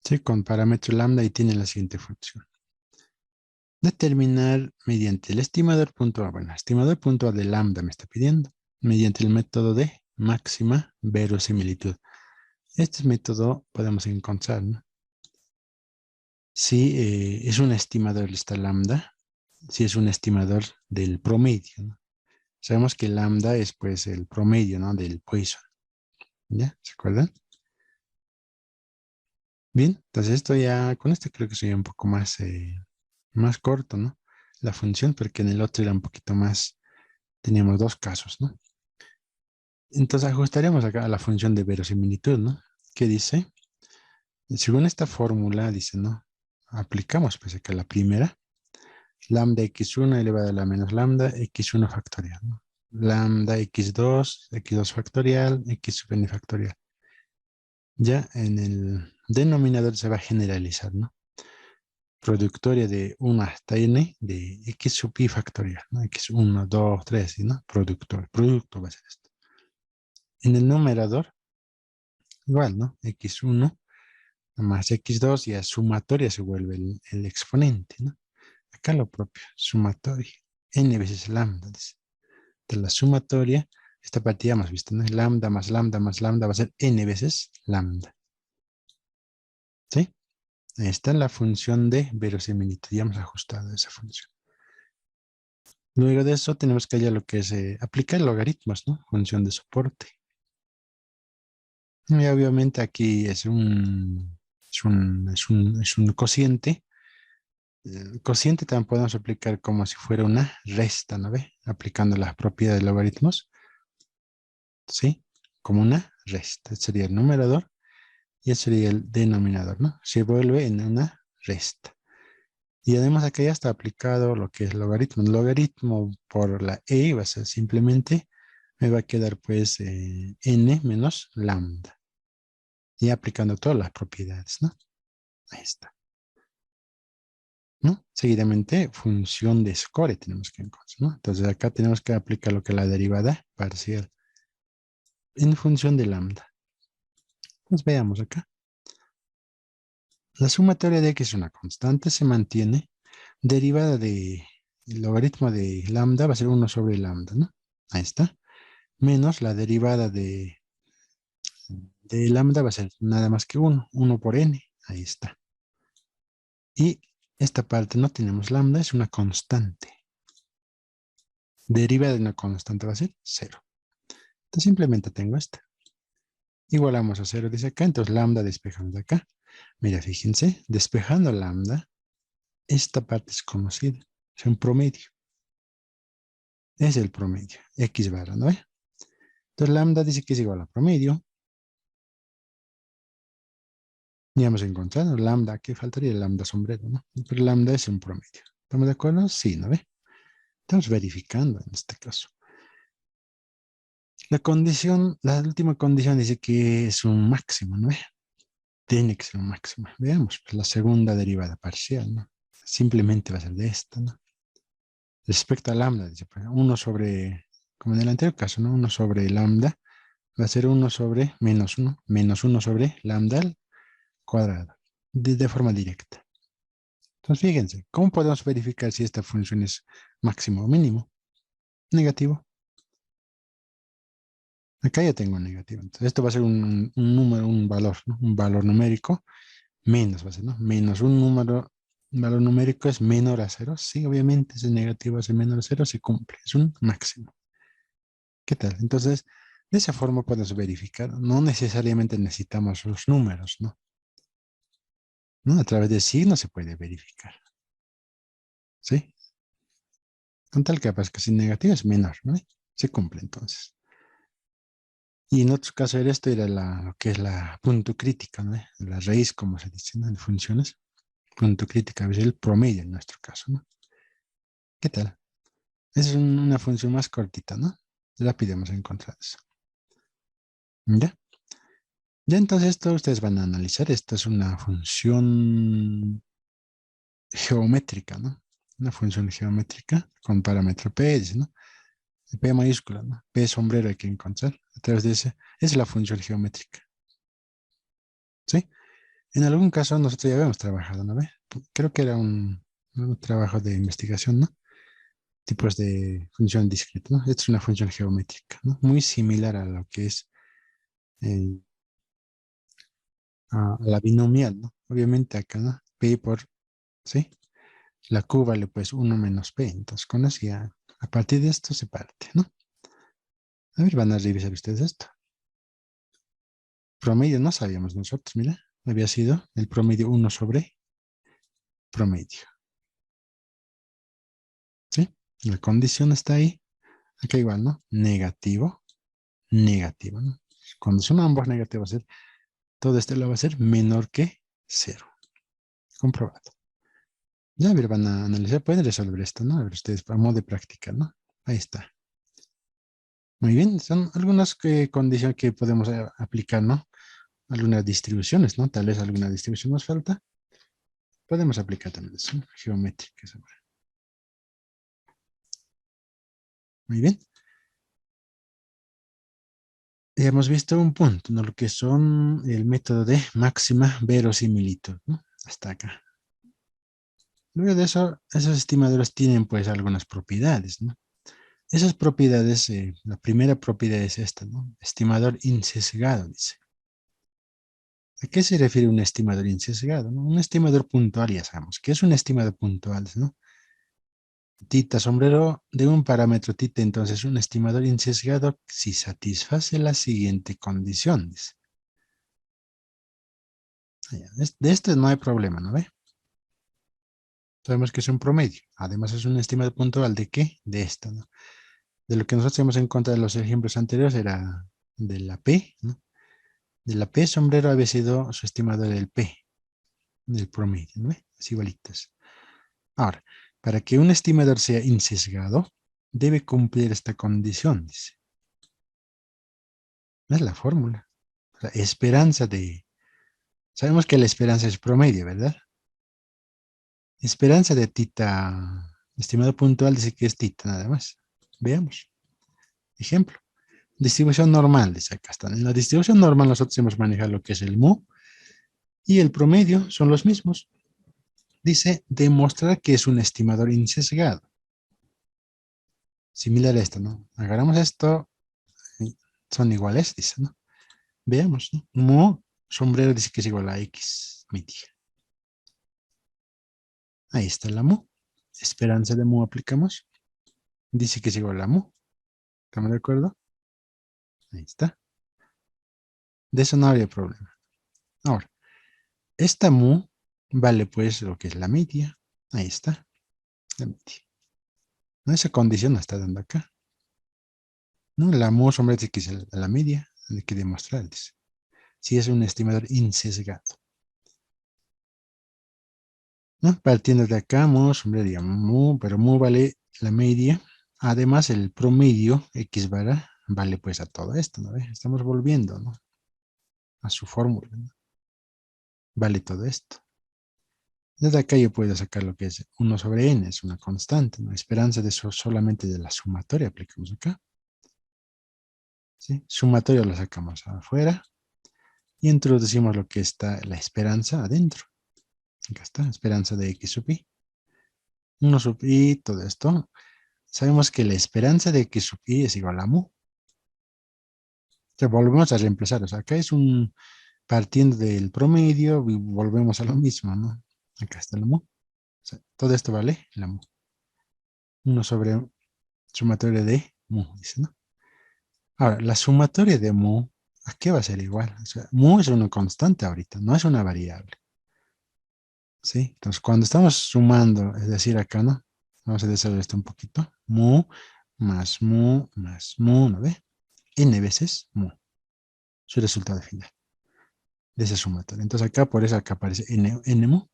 Sí, con parámetro lambda y tiene la siguiente función. Determinar mediante el estimador punto A. Bueno, estimador punto A de lambda me está pidiendo. Mediante el método de máxima verosimilitud. Este método podemos encontrar, ¿no? Si es un estimador esta lambda, si es un estimador del promedio, ¿no? Sabemos que lambda es pues el promedio, ¿no? Del Poisson. ¿Ya? ¿Se acuerdan? Bien, entonces esto ya, con esto creo que soy un poco más corto, ¿no? La función, porque en el otro era un poquito más, teníamos dos casos, ¿no? Entonces ajustaremos acá a la función de verosimilitud, ¿no? ¿Qué dice? Según esta fórmula, dice, ¿no? Aplicamos pues acá la primera, lambda x1 elevado a la menos lambda x1 factorial, ¿no? Lambda x2 factorial, x sub n factorial. Ya en el denominador se va a generalizar, ¿no? Productoria de 1 hasta n de x sub i factorial, ¿no? X1, 2, 3, ¿no? Producto va a ser esto. En el numerador, igual, ¿no? X1 más X2 y a sumatoria se vuelve el exponente, ¿no? Acá lo propio, sumatoria, n veces lambda. Dice. De la sumatoria, esta partida hemos visto, ¿no? Lambda más lambda más lambda va a ser n veces lambda. ¿Sí? Ahí está la función de verosimilitud. Ya hemos ajustado esa función. Luego de eso tenemos que hallar lo que es aplicar logaritmos, ¿no? Función de soporte. Y obviamente aquí es un cociente. El cociente también podemos aplicar como si fuera una resta, ¿no ve? Aplicando las propiedades de logaritmos, ¿sí? Como una resta. Este sería el numerador y este sería el denominador, ¿no? Se vuelve en una resta. Y además acá ya está aplicado lo que es logaritmo. El logaritmo por la e va a ser simplemente, me va a quedar pues n menos lambda. Y aplicando todas las propiedades, ¿no? Ahí está. ¿No? Seguidamente, función de score tenemos que encontrar, ¿no? Entonces acá tenemos que aplicar lo que es la derivada parcial en función de lambda. Pues veamos acá. La sumatoria de x es una constante, se mantiene. Derivada de el logaritmo de lambda va a ser 1 sobre lambda, ¿no? Ahí está. Menos la derivada de lambda va a ser nada más que 1 por n. Ahí está. Y esta parte no tenemos lambda, es una constante. Derivada de una constante va a ser 0. Entonces simplemente tengo esta. Igualamos a 0 dice acá, entonces lambda despejamos de acá. Mira, fíjense, despejando lambda, esta parte es conocida, es un promedio. Es el promedio, x barra, ¿no ve? Entonces lambda dice que es igual a promedio. Ya hemos encontrado lambda, ¿qué faltaría? El lambda sombrero, ¿no? Pero lambda es un promedio. ¿Estamos de acuerdo? Sí, ¿no ve? Estamos verificando en este caso. La condición, la última condición dice que es un máximo, ¿no ve? Tiene que ser un máximo. Veamos, pues la segunda derivada parcial, ¿no? Simplemente va a ser de esta, ¿no? Respecto a lambda, dice, pues, 1 sobre, como en el anterior caso, ¿no? 1 sobre lambda va a ser 1 sobre menos 1 sobre lambda al cuadrado, de forma directa. Entonces, fíjense, ¿cómo podemos verificar si esta función es máximo o mínimo? Negativo. Acá ya tengo un negativo. Entonces, esto va a ser un número, un valor, ¿no? Un valor numérico menos, va a ser, ¿no? Menos un valor numérico es menor a 0. Sí, obviamente, ese negativo es menor a 0, se cumple. Es un máximo. ¿Qué tal? Entonces, de esa forma podemos verificar. No necesariamente necesitamos los números, ¿no? ¿No? A través de signos se puede verificar. ¿Sí? Con tal que aparezca sin negativo es menor, ¿no? Se cumple entonces. Y en otro caso era esto, era lo que es la punto crítica, ¿no? La raíz, como se dice, ¿no? En funciones. Punto crítica es el promedio en nuestro caso, ¿no? ¿Qué tal? Es una función más cortita, ¿no? Rápido hemos encontrado eso. ¿Ya? Ya entonces esto ustedes van a analizar. Esto es una función geométrica, ¿no? Una función geométrica con parámetro P, dice, ¿no? P mayúscula, ¿no? P sombrero hay que encontrar. A través de ese, esa es la función geométrica. ¿Sí? En algún caso nosotros ya habíamos trabajado, ¿no ve? Creo que era un trabajo de investigación, ¿no? Tipos de función discreta, ¿no? Esta es una función geométrica, ¿no? Muy similar a lo que es eh, a la binomial, ¿no? Obviamente acá, ¿no? P por, ¿sí? La Q vale pues 1 menos P. Entonces con eso ya, a partir de esto se parte, ¿no? A ver, van a revisar ustedes esto. Promedio no sabíamos nosotros, mira. Había sido el promedio 1 sobre promedio. ¿Sí? La condición está ahí. Acá igual, ¿no? Negativo, negativo, ¿no? Cuando son ambos negativos, va a ser, todo este lo va a ser menor que 0. Comprobado. Ya, a ver, van a analizar, pueden resolver esto, ¿no? A ver, ustedes, a modo de práctica, ¿no? Ahí está. Muy bien, son algunas condiciones que podemos aplicar, ¿no? Algunas distribuciones, ¿no? Tal vez alguna distribución nos falta. Podemos aplicar también eso, ¿no? Geométricas. Muy bien. Hemos visto un punto, ¿no? Lo que son el método de máxima verosimilitud, ¿no? Hasta acá. Luego de eso, esos estimadores tienen pues algunas propiedades, ¿no? Esas propiedades, la primera propiedad es esta, ¿no? Estimador insesgado, dice. ¿A qué se refiere un estimador insesgado, no? Un estimador puntual, ya sabemos. ¿Qué es un estimador puntual, no? Tita sombrero de un parámetro tita, entonces un estimador insesgado si satisface la siguiente condición, dice. De este no hay problema, ¿no ve? Sabemos que es un promedio. Además es un estimado puntual de qué? De esta, ¿no? De lo que nosotros hemos encontrado en los ejemplos anteriores era de la P, ¿no? De la P sombrero había sido su estimado del P, del promedio, ¿no ve? Es igualitas. Ahora, para que un estimador sea insesgado, debe cumplir esta condición, dice. Es la fórmula. La esperanza de... Sabemos que la esperanza es promedio, ¿verdad? Esperanza de tita, estimado puntual, dice que es tita nada más. Veamos. Ejemplo. Distribución normal, dice acá está. En la distribución normal nosotros hemos manejado lo que es el mu y el promedio son los mismos. Dice demostrar que es un estimador insesgado. Similar a esto, ¿no? Agarramos esto, y son iguales, dice, ¿no? Veamos, ¿no? Mu, sombrero dice que es igual a X media. Ahí está la mu. Esperanza de mu aplicamos. Dice que es igual a mu. ¿Estamos de acuerdo? Ahí está. De eso no habría problema. Ahora, esta mu vale pues lo que es la media. Ahí está, la media. ¿No? Esa condición la está dando acá. ¿No? La mu, hombre, dice que es la media. Hay que demostrar, dice. Si es un estimador insesgado. ¿No? Partiendo de acá, mu, hombre, digamos, mu, pero mu vale la media. Además, el promedio, X vara, vale pues a todo esto, ¿no? Estamos volviendo, ¿no? A su fórmula, ¿no? Vale todo esto. Desde acá yo puedo sacar lo que es 1 sobre n, es una constante, ¿no? Esperanza de eso solamente de la sumatoria, aplicamos acá. ¿Sí? Sumatoria lo sacamos afuera y introducimos lo que está la esperanza adentro. Acá está, esperanza de x sub i. 1 sub i, todo esto. Sabemos que la esperanza de x sub i es igual a mu. Entonces volvemos a reemplazar. O sea, acá es un partiendo del promedio y volvemos a lo mismo, ¿no? Acá está la mu. O sea, todo esto vale la mu. 1 sobre sumatoria de mu, dice, ¿no? Ahora, la sumatoria de mu, ¿a qué va a ser igual? O sea, mu es una constante ahorita, no es una variable. ¿Sí? Entonces, cuando estamos sumando, es decir, acá, ¿no? Vamos a desarrollar esto un poquito. Más mu, ¿no ve? N veces mu. Su resultado final de esa sumatoria. Entonces, acá, por eso acá aparece n mu.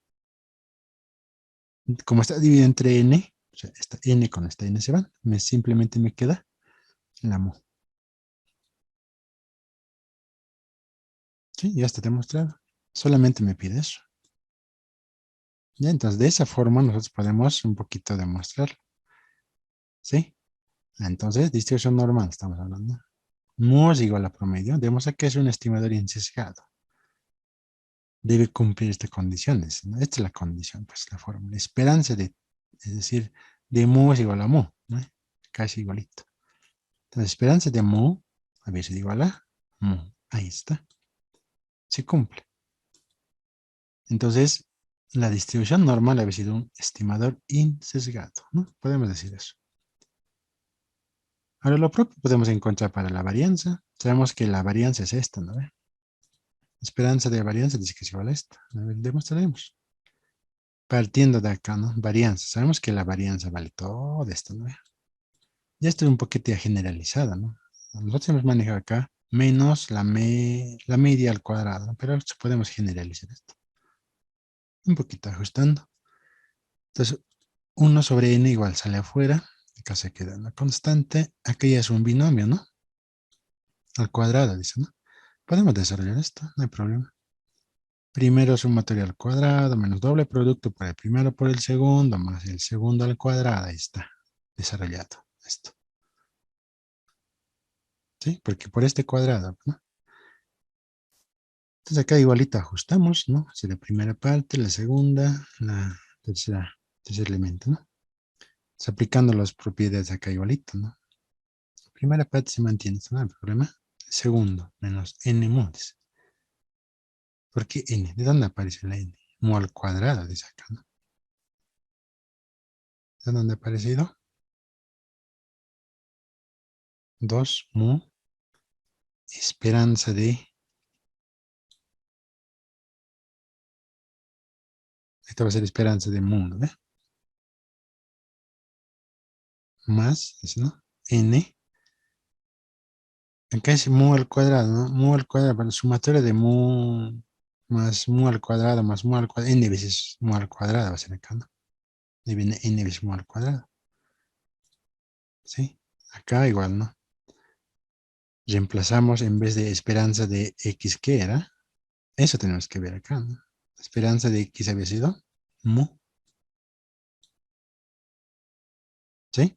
Como está dividido entre n, o sea, esta n con esta n se van, simplemente me queda la mu. Sí, ya está demostrado. Solamente me pide eso. Ya, entonces, de esa forma nosotros podemos un poquito demostrar. ¿Sí? Entonces, distribución normal estamos hablando. Mu es igual a promedio. Debemos que es un estimador insesgado. Debe cumplir estas condiciones, ¿no? Esta es la condición, pues la fórmula. Esperanza de, es decir, de mu es igual a mu, ¿no? Casi igualito. Entonces, esperanza de mu a veces igual a mu. Ahí está. Se cumple. Entonces, la distribución normal había sido un estimador insesgado, ¿no? Podemos decir eso. Ahora, lo propio podemos encontrar para la varianza. Sabemos que la varianza es esta, ¿no? Esperanza de varianza dice que es igual a esta. A ver, demostraremos. Partiendo de acá, ¿no? Varianza. Sabemos que la varianza vale todo esto, ¿no? Ya esto es un poquito ya generalizada, ¿no? Nosotros hemos manejado acá menos la media al cuadrado, ¿no? Pero esto podemos generalizar esto. Un poquito ajustando. Entonces, 1 sobre n igual sale afuera. Acá se queda una constante. Aquí ya es un binomio, ¿no? Al cuadrado, dice, ¿no? Podemos desarrollar esto, no hay problema. Primero sumatorio al cuadrado menos doble producto por el primero por el segundo más el segundo al cuadrado. Ahí está, desarrollado esto. ¿Sí? Porque por este cuadrado, ¿no? Entonces acá igualito ajustamos, ¿no? Si la primera parte, la segunda, la tercer elemento, ¿no? Entonces, aplicando las propiedades acá igualito, ¿no? La primera parte se mantiene, no hay problema. Segundo, menos n mods. ¿Por qué n? ¿De dónde aparece la n? Mu al cuadrado, dice acá, ¿no? ¿De dónde ha aparecido? 2 mu esperanza de, esta va a ser esperanza de mu, ¿no? Más, ¿no? N, acá es mu al cuadrado, ¿no? Mu al cuadrado, para la sumatoria de mu más mu al cuadrado más mu al cuadrado, n veces mu al cuadrado va a ser acá, ¿no? Ahí viene n veces mu al cuadrado, ¿sí? Acá igual, ¿no? Reemplazamos en vez de esperanza de x, ¿qué era? Eso tenemos que ver acá, ¿no? Esperanza de x había sido mu, ¿sí?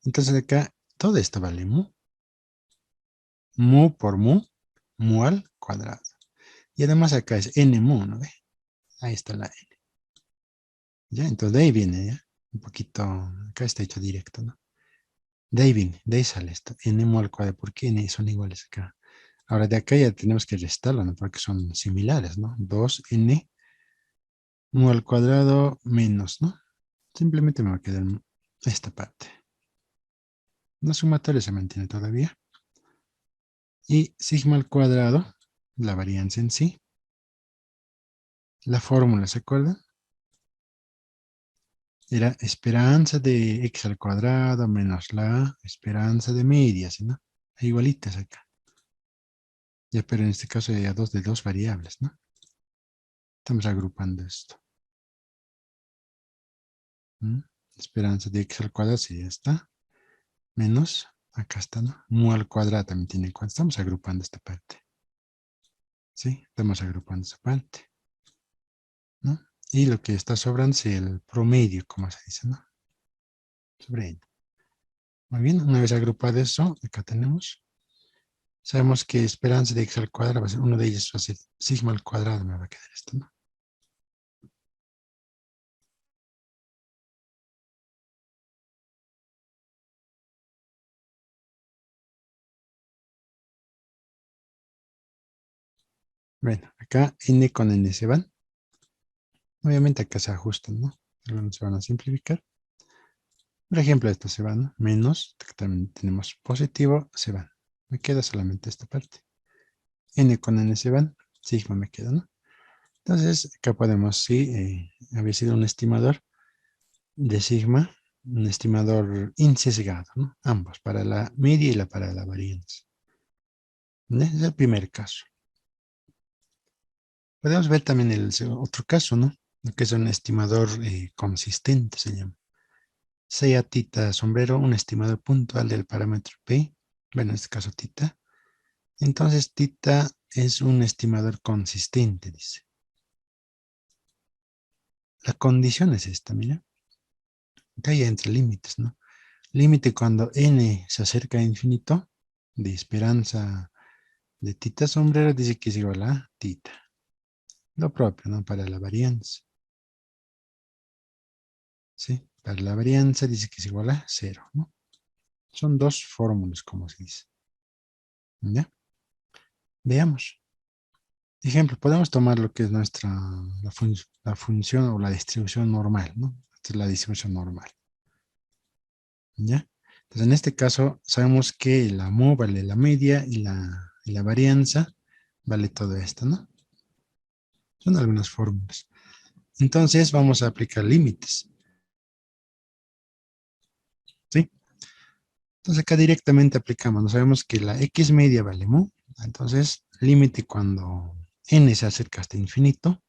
Entonces acá todo esto vale mu. Mu por mu al cuadrado. Y además acá es n mu, ¿no ve? Ahí está la n. ¿Ya? Entonces de ahí viene, ¿ya? Un poquito, acá está hecho directo, ¿no? De ahí viene, de ahí sale esto. N mu al cuadrado. ¿Por qué n son iguales acá? Ahora de acá ya tenemos que restarlo, ¿no? Porque son similares, ¿no? 2n mu al cuadrado menos, ¿no? Simplemente me va a quedar esta parte. La sumatoria se mantiene todavía. Y sigma al cuadrado, la varianza en sí. La fórmula, ¿se acuerdan? Era esperanza de x al cuadrado menos la esperanza de media, ¿sí, no? Igualitas acá. Ya, pero en este caso hay dos de dos variables, ¿no? Estamos agrupando esto. ¿Mm? Esperanza de x al cuadrado, sí, ya está. Menos, acá está, ¿no? Mu al cuadrado también tiene cuadrado. Estamos agrupando esta parte. ¿Sí? Estamos agrupando esta parte, ¿no? Y lo que está sobrando es el promedio, como se dice, ¿no? Sobre ello. Muy bien, una vez agrupado eso, acá tenemos. Sabemos que esperanza de x al cuadrado va a ser, uno de ellos va a ser sigma al cuadrado, me va a quedar esto, ¿no? Bueno, acá n con n se van. Obviamente acá se ajustan, ¿no? Algunos se van a simplificar. Por ejemplo, esto se van, ¿no? Menos, que también tenemos positivo, se van. Me queda solamente esta parte. N con n se van, sigma me queda, ¿no? Entonces, acá podemos, sí, había sido un estimador de sigma, un estimador insesgado, ¿no? Ambos, para la media y para la varianza. ¿No? Es el primer caso. Podemos ver también el otro caso, ¿no? Lo que es un estimador consistente, se llama. Sea tita sombrero, un estimador puntual del parámetro P, bueno, en este caso tita. Entonces, tita es un estimador consistente, dice. La condición es esta, mira. Acá ya entre límites, ¿no? Límite cuando n se acerca a infinito, de esperanza de tita sombrero, dice que es igual a tita. Lo propio, ¿no? Para la varianza. ¿Sí? Para la varianza dice que es igual a 0, ¿no? Son dos fórmulas, como se dice. ¿Ya? Veamos. Ejemplo, podemos tomar lo que es la función o la distribución normal, ¿no? Esta es la distribución normal. ¿Ya? Entonces, en este caso, sabemos que la mu vale la media y la varianza vale todo esto, ¿no? Son algunas fórmulas. Entonces, vamos a aplicar límites, ¿sí? Entonces, acá directamente aplicamos. Sabemos que la x media vale mu. Entonces, límite cuando n se acerca hasta infinito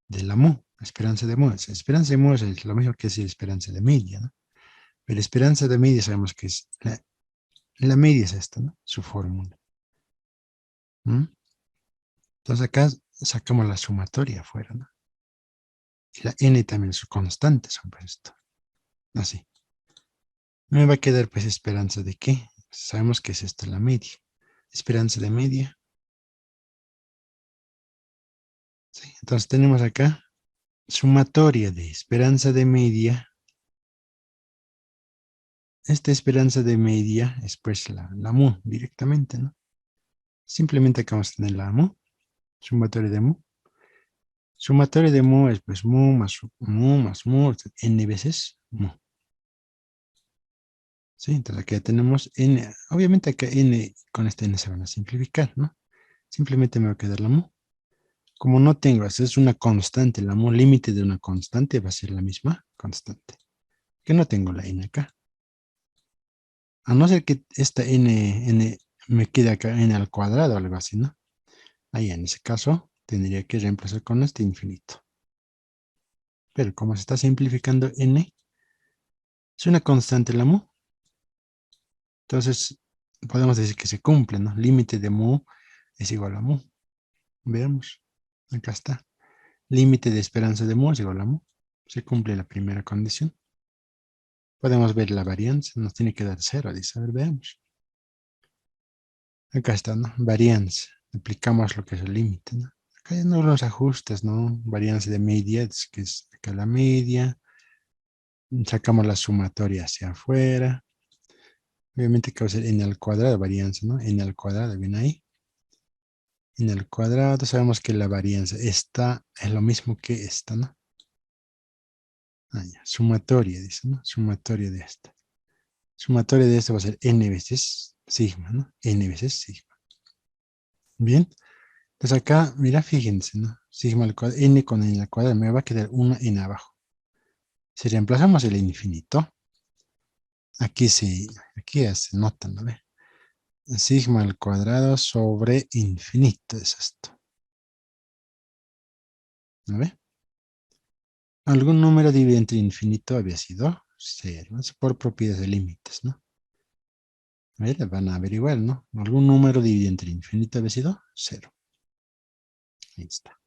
de la mu, esperanza de mu. Esperanza de mu es lo mismo que decir esperanza de media, ¿no? Pero esperanza de media sabemos que es la media es esta, ¿no? Su fórmula. ¿Mm? Entonces acá sacamos la sumatoria afuera, ¿no? Y la n también su constante sobre esto. Así. Me va a quedar pues esperanza de qué. Sabemos que es esta la media. Esperanza de media. ¿Sí? Entonces tenemos acá sumatoria de esperanza de media. Esta esperanza de media es pues la mu directamente, ¿no? Simplemente acá vamos a tener la mu, sumatoria de mu. Sumatoria de mu es pues mu, n veces mu. ¿Sí? Entonces aquí ya tenemos n. Obviamente acá n con este n se van a simplificar, ¿no? Simplemente me va a quedar la mu. Como no tengo, esa es una constante, la mu límite de una constante va a ser la misma constante. Que no tengo la n acá. A no ser que esta n me quede acá n al cuadrado o algo así, ¿no? Ahí en ese caso tendría que reemplazar con este infinito. Pero como se está simplificando n, es una constante la mu. Entonces podemos decir que se cumple, ¿no? Límite de mu es igual a mu. Veamos. Acá está. Límite de esperanza de mu es igual a mu. Se cumple la primera condición. Podemos ver la varianza. Nos tiene que dar 0. Dice, a ver, veamos. Acá está, ¿no? Varianza. Aplicamos lo que es el límite, ¿no? Acá hay unos ajustes, ¿no? Varianza de media, que es acá la media. Sacamos la sumatoria hacia afuera. Obviamente que va a ser n al cuadrado varianza, ¿no? N al cuadrado, ¿viene ahí? N al cuadrado, sabemos que la varianza esta es lo mismo que esta, ¿no? Ah, ya, sumatoria, dice, ¿no? Sumatoria de esta. Sumatoria de esta va a ser n veces sigma, ¿no? N veces sigma. Bien. Entonces acá, mira, fíjense, ¿no? Sigma al cuadrado, n con n al cuadrado, me va a quedar una n abajo. Si reemplazamos el infinito, aquí ya se nota, ¿no ve? Sigma al cuadrado sobre infinito es esto. ¿No ve? ¿Algún número dividido entre infinito había sido? Cero. Es por propiedades de límites, ¿no? A ver, van a averiguar, ¿no? ¿Algún número dividido entre infinito había sido? Cero. Ahí está.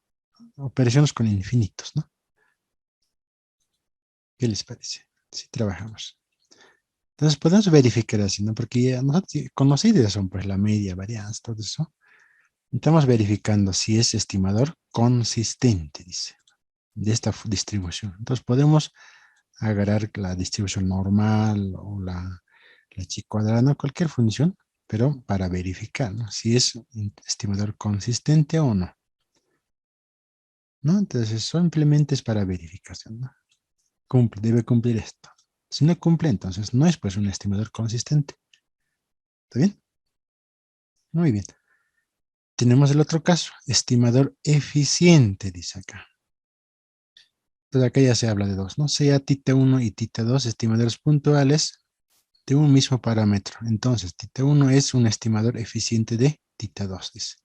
Operaciones con infinitos, ¿no? ¿Qué les parece? Si trabajamos. Entonces podemos verificar así, ¿no? Porque ya nosotros conocidas son pues la media, varianza, todo eso. Estamos verificando si es estimador consistente, dice, de esta distribución. Entonces podemos agarrar la distribución normal o la chi cuadrada, ¿no? Cualquier función, pero para verificar, ¿no? Si es un estimador consistente o no. ¿No? Entonces simplemente es para verificación, ¿no? Debe cumplir esto. Si no cumple, entonces no es pues un estimador consistente. ¿Está bien? Muy bien. Tenemos el otro caso, estimador eficiente, dice acá. Entonces acá ya se habla de dos, ¿no? Sea tita 1 y tita 2 estimadores puntuales de un mismo parámetro. Entonces, tita 1 es un estimador eficiente de tita 2, dice.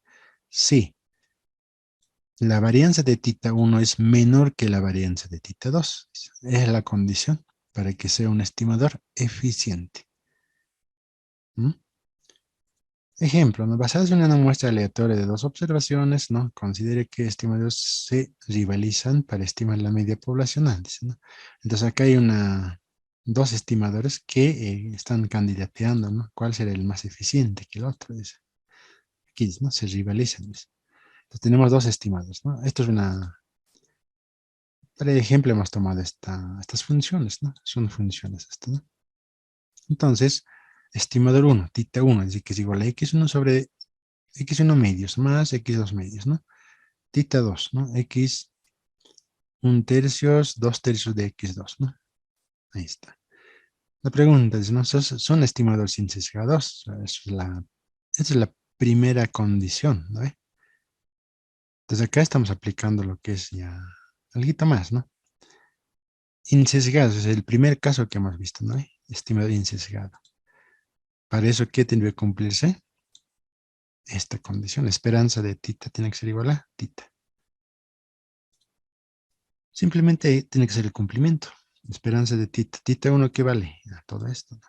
Sí, la varianza de tita 1 es menor que la varianza de tita 2. Es la condición para que sea un estimador eficiente. ¿Mm? Ejemplo, ¿no? Basados en una muestra aleatoria de dos observaciones, ¿no? Considere que estimadores se rivalizan para estimar la media poblacional, dice, ¿no? Entonces acá hay dos estimadores que están candidateando, ¿no? ¿Cuál será el más eficiente que el otro? Dice. Aquí dice, ¿no? Se rivalizan, dice. Entonces tenemos dos estimadores, ¿no? Esto es por ejemplo, hemos tomado estas funciones, ¿no? Son funciones estas, ¿no? Entonces, estimador 1, tita 1, dice que es igual a x1 sobre x1 medios más x2 medios, ¿no? Tita 2, ¿no? X 1/3, 2/3 de x2, ¿no? Ahí está. La pregunta es, ¿no? ¿Son estimadores sin sesgados? Esa es la primera condición, ¿no? Entonces acá estamos aplicando lo que es ya algo más, ¿no? Insesgados es el primer caso que hemos visto, ¿no? Estimador insesgado. Para eso, ¿qué tiene que cumplirse? Esta condición. La esperanza de tita tiene que ser igual a tita. Simplemente tiene que ser el cumplimiento. Esperanza de tita. Tita 1, ¿qué vale? A todo esto, ¿no?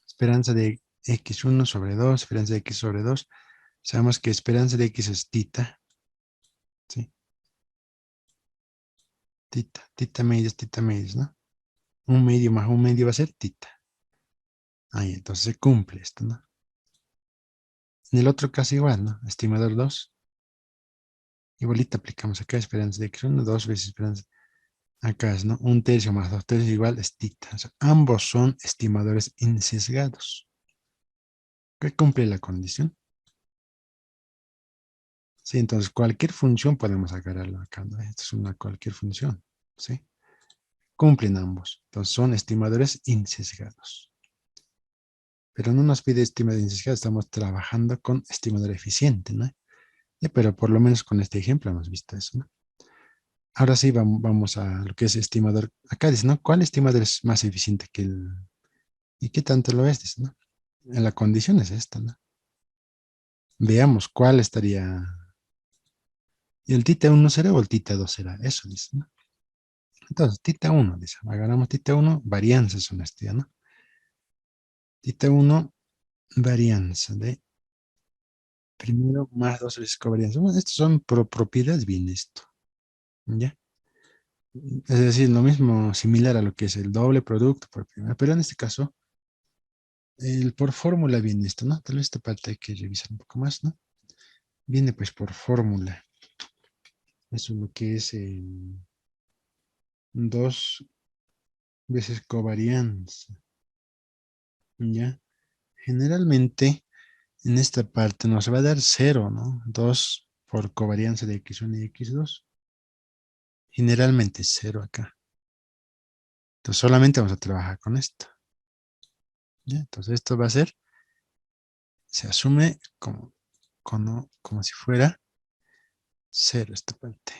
Esperanza de x1 sobre 2, esperanza de x sobre 2. Sabemos que esperanza de x es tita. ¿Sí? Tita medios, ¿no? Un medio más un medio va a ser tita. Ahí, entonces se cumple esto, ¿no? En el otro caso igual, ¿no? Estimador 2. Igualito aplicamos acá esperanza de x1, 2 veces esperanza. Acá es, ¿no? 1/3 más 2/3 igual es tita. O sea, ambos son estimadores insesgados. ¿Qué cumple la condición? Sí, entonces cualquier función podemos sacarla acá, ¿no? Esto es una cualquier función, ¿sí? Cumplen ambos. Entonces son estimadores insesgados. Pero no nos pide estimador insesgado, estamos trabajando con estimador eficiente, ¿no? Pero por lo menos con este ejemplo hemos visto eso, ¿no? Ahora sí vamos a lo que es estimador. Acá dice, ¿no? ¿Cuál estimador es más eficiente que el... ¿Y qué tanto lo es? Dice, ¿no? En la condición es esta, ¿no? Veamos cuál estaría... ¿Y el tita 1 será o el tita 2 será? Eso dice, ¿no? Entonces, tita 1, dice. Agarramos tita 1, varianza es una estudia, ¿no? Tita 1, varianza de primero más 2 veces covarianza. Bueno, estos son propiedades bien esto, ¿ya? Es decir, lo mismo, similar a lo que es el doble producto por primera, pero en este caso, el por fórmula viene esto, ¿no? Tal vez esta parte hay que revisar un poco más, ¿no? Viene pues por fórmula. Eso es lo que es 2 veces covarianza. ¿ya? Generalmente en esta parte nos va a dar cero, ¿no? 2 por covarianza de x1 y x2. Generalmente cero acá. Entonces solamente vamos a trabajar con esto. ¿Ya? Entonces esto va a ser, se asume como si fuera cero esta parte.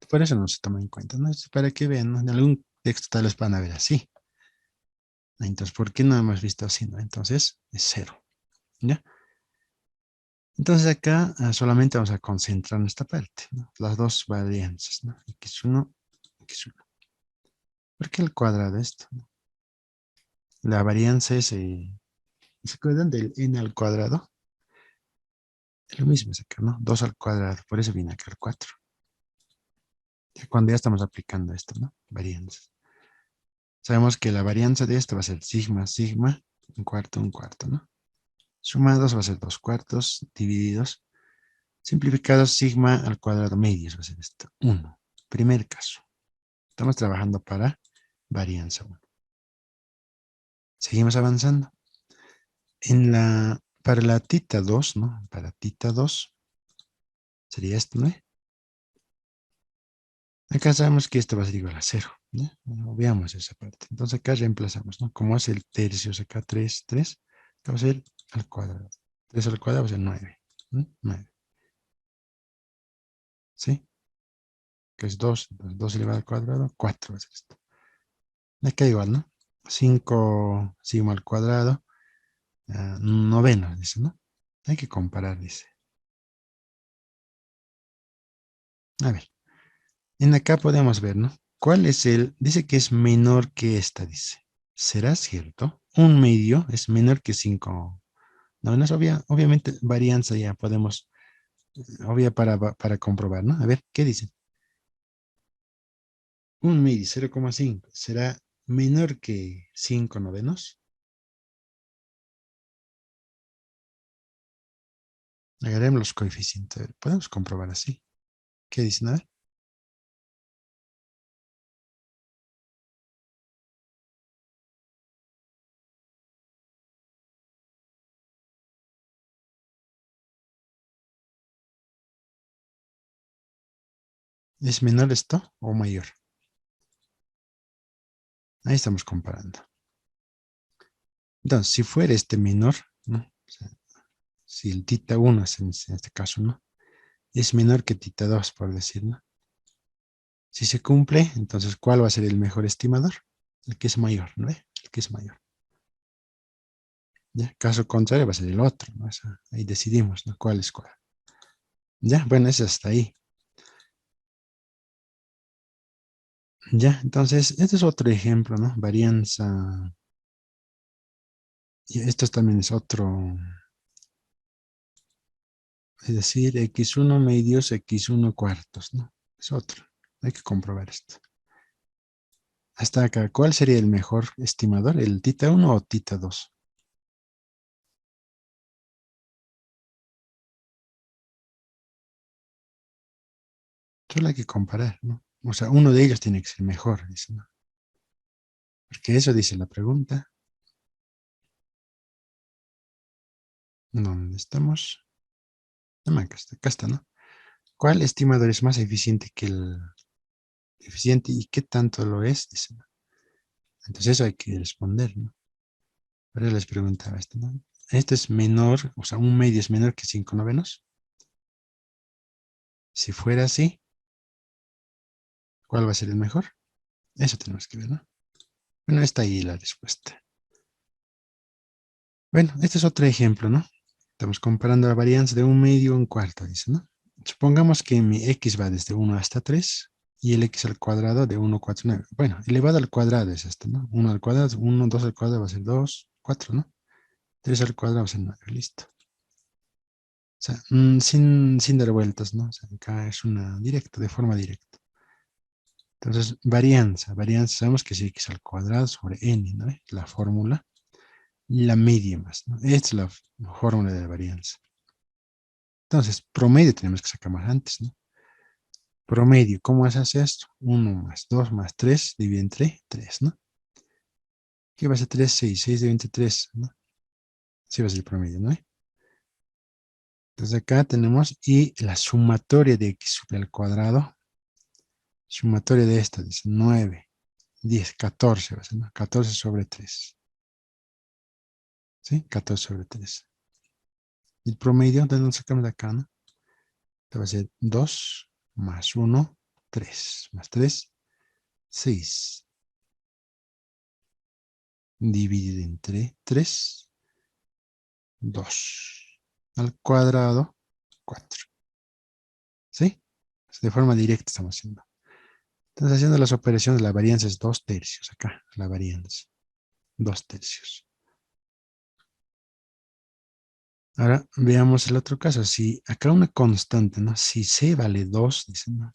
Por eso no se toma en cuenta, ¿no? Es para que vean, ¿no? En algún texto tal vez van a ver así. Entonces, ¿por qué no hemos visto así, no? Entonces, es cero, ¿ya? Entonces acá solamente vamos a concentrar en esta parte, ¿no? Las dos varianzas, ¿no? X1, X1. ¿Por qué el cuadrado de esto? ¿No? La varianza es, ¿se acuerdan del n al cuadrado? Es lo mismo es acá, ¿no? 2 al cuadrado, por eso viene acá el 4. Ya cuando ya estamos aplicando esto, ¿no? Varianzas. Sabemos que la varianza de esto va a ser sigma, sigma, un cuarto, ¿no? Sumados va a ser 2 cuartos, divididos. Simplificados, sigma al cuadrado medios va a ser esto, 1. Primer caso. Estamos trabajando para varianza 1. Seguimos avanzando. Para la tita 2, ¿no? Para tita 2 sería esto, ¿no? Acá sabemos que esto va a ser igual a 0, ¿no? Veamos esa parte. Entonces acá reemplazamos, ¿no? Como es el tercio, acá 3, 3, acá va a ser al cuadrado. 3 al cuadrado va a ser 9, ¿no? 9, ¿sí? Que es 2, 2 elevado al cuadrado, 4 va a ser esto. Acá igual, ¿no? 5 sigma al cuadrado, noveno, dice, ¿no? Hay que comparar, dice. A ver, en acá podemos ver, ¿no? ¿Cuál es dice que es menor que esta, dice. ¿Será cierto? Un medio es menor que 5 novenas. Obviamente, varianza ya podemos, obvia para comprobar, ¿no? A ver, ¿qué dice? Un medio, 0,5. ¿Será menor que 5 novenos? Agarremos los coeficientes. A ver, podemos comprobar así. ¿Qué dicen? A ver. ¿Es menor esto o mayor? Ahí estamos comparando. Entonces, si fuera este menor, ¿no? O sea, si el tita 1 es en este caso, ¿no? Es menor que tita 2, por decir, ¿no? Si se cumple, entonces, ¿cuál va a ser el mejor estimador? El que es mayor, ¿no? El que es mayor. ¿Ya? Caso contrario va a ser el otro, ¿no? Ahí decidimos, ¿no? ¿Cuál es cuál? Ya, bueno, es hasta ahí. Ya, entonces, este es otro ejemplo, ¿no? Varianza. Y esto también es otro, es decir, x1 medios, x1 cuartos, ¿no? Es otro. Hay que comprobar esto. Hasta acá, ¿cuál sería el mejor estimador? ¿El tita 1 o tita 2? Solo hay que comparar, ¿no? O sea, uno de ellos tiene que ser mejor, dice, ¿no? Porque eso dice la pregunta. ¿Dónde estamos? No, acá está, ¿no? ¿Cuál estimador es más eficiente que el eficiente y qué tanto lo es? Dice, ¿no? Entonces eso hay que responder, ¿no? Ahora les preguntaba esto, ¿no? Este es menor, o sea, un medio es menor que 5 novenos. Si fuera así, ¿cuál va a ser el mejor? Eso tenemos que ver, ¿no? Bueno, está ahí la respuesta. Bueno, este es otro ejemplo, ¿no? Estamos comparando la varianza de un medio a un cuarto, dice, ¿no? Supongamos que mi x va desde 1 hasta 3 y el x al cuadrado de 1, 4, 9. Bueno, elevado al cuadrado es esto, ¿no? 1 al cuadrado, 1, 2 al cuadrado va a ser 2, 4, ¿no? 3 al cuadrado va a ser 9, listo. O sea, sin dar vueltas, ¿no? O sea, acá es una directa, de forma directa. Entonces, varianza, sabemos que es x al cuadrado sobre n, ¿no? La fórmula, la media más, ¿no? Esta es la fórmula de la varianza. Entonces, promedio tenemos que sacar más antes, ¿no? Promedio, ¿cómo se hace esto? 1 más 2 más 3, divide entre 3, ¿no? ¿Qué va a ser 3, 6? 6 de 23, ¿no? Sí va a ser el promedio, ¿no? Entonces acá tenemos, y la sumatoria de x sobre el cuadrado, sumatoria de esta, dice 9, 10, 14, va a ser, ¿no? 14 sobre 3, ¿sí? 14 sobre 3. El promedio, ¿de dónde sacamos de acá, no? Entonces va a ser 2 más 1, 3, más 3, 6, dividido entre 3, 2, al cuadrado, 4, ¿sí? De forma directa estamos haciendo. Entonces, haciendo las operaciones, la varianza es 2 tercios acá, la varianza, 2 tercios. Ahora veamos el otro caso. Si acá una constante, ¿no? Si C vale 2, dicen, ¿no?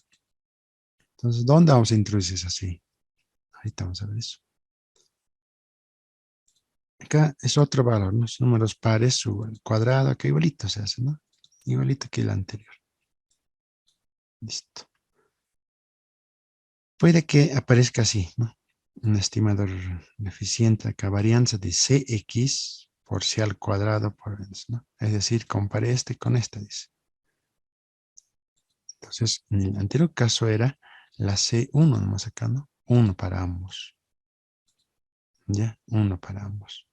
Entonces, ¿dónde vamos a introducir esa C? Ahorita vamos a ver eso. Acá es otro valor, ¿no? Los números pares, su al cuadrado, acá igualito se hace, ¿no? Igualito que el anterior. Listo. Puede que aparezca así, ¿no? Un estimador eficiente acá, varianza de Cx por C al cuadrado, ¿no? Es decir, compare este con este, dice. Entonces, en el anterior caso era la C1 nomás acá, ¿no? 1 para ambos. ¿Ya? 1 para ambos.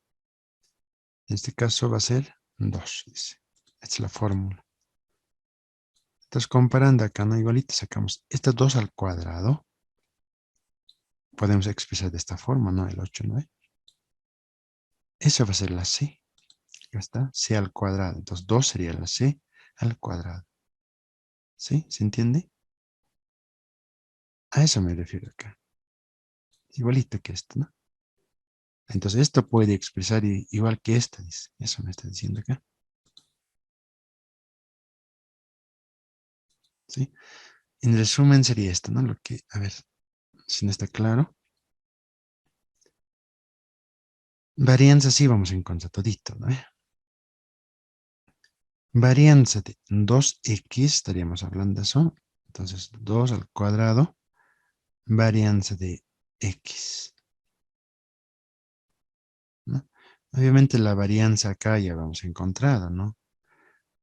En este caso va a ser 2, dice. Esta es la fórmula. Entonces, comparando acá, ¿no? Igualito sacamos estas 2 al cuadrado. Podemos expresar de esta forma, ¿no? El 8, ¿no? Esa va a ser la C. Ya está. C al cuadrado. Entonces, 2 sería la C al cuadrado. ¿Sí? ¿Se entiende? A eso me refiero acá. Igualito que esto, ¿no? Entonces, esto puede expresar igual que esta, dice. Eso me está diciendo acá. ¿Sí? En resumen sería esto, ¿no? Lo que, a ver, si no está claro. Varianza sí vamos en contra todito, ¿no? Varianza de 2x, estaríamos hablando de eso. Entonces, 2 al cuadrado, varianza de x, ¿no? Obviamente la varianza acá ya vamos encontrado, ¿no?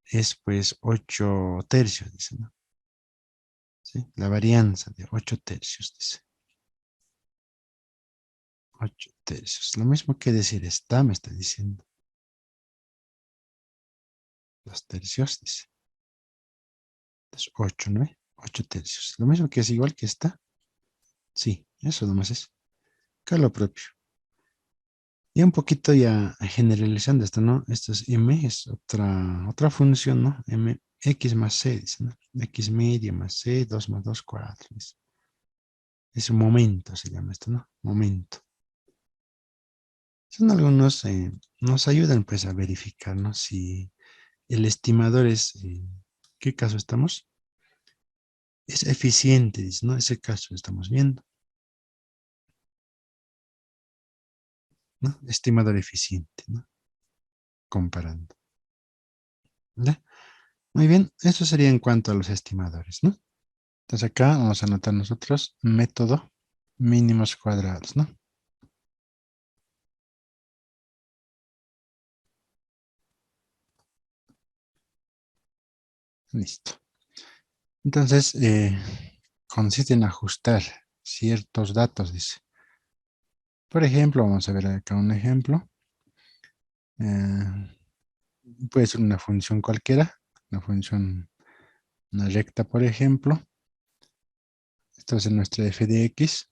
Es pues 8 tercios, dice, ¿no? ¿Sí? La varianza de 8 tercios, dice. 8 tercios. Lo mismo que decir está, me está diciendo. 2 tercios, dice. Entonces, 8, ¿no? 8 tercios. Lo mismo que es igual que está. Sí, eso nomás es. Acá lo propio. Y un poquito ya generalizando esto, ¿no? Esto es m, es otra función, ¿no? M, x más c, dice, ¿no? X media más c, 2 más 2, 4. Dice. Es un momento, se llama esto, ¿no? Momento. Son algunos, nos ayudan pues a verificar, ¿no? Si el estimador es, ¿qué caso estamos? Es eficiente, dice, ¿no? Ese caso estamos viendo, ¿no? Estimador eficiente, ¿no? Comparando. ¿Ya? Muy bien, eso sería en cuanto a los estimadores, ¿no? Entonces acá vamos a anotar nosotros método mínimos cuadrados, ¿no? Listo. Entonces, consiste en ajustar ciertos datos, dice. Por ejemplo, vamos a ver acá un ejemplo. Eh, puede ser una función cualquiera, una función, una recta, por ejemplo. Esto es en nuestra f de x.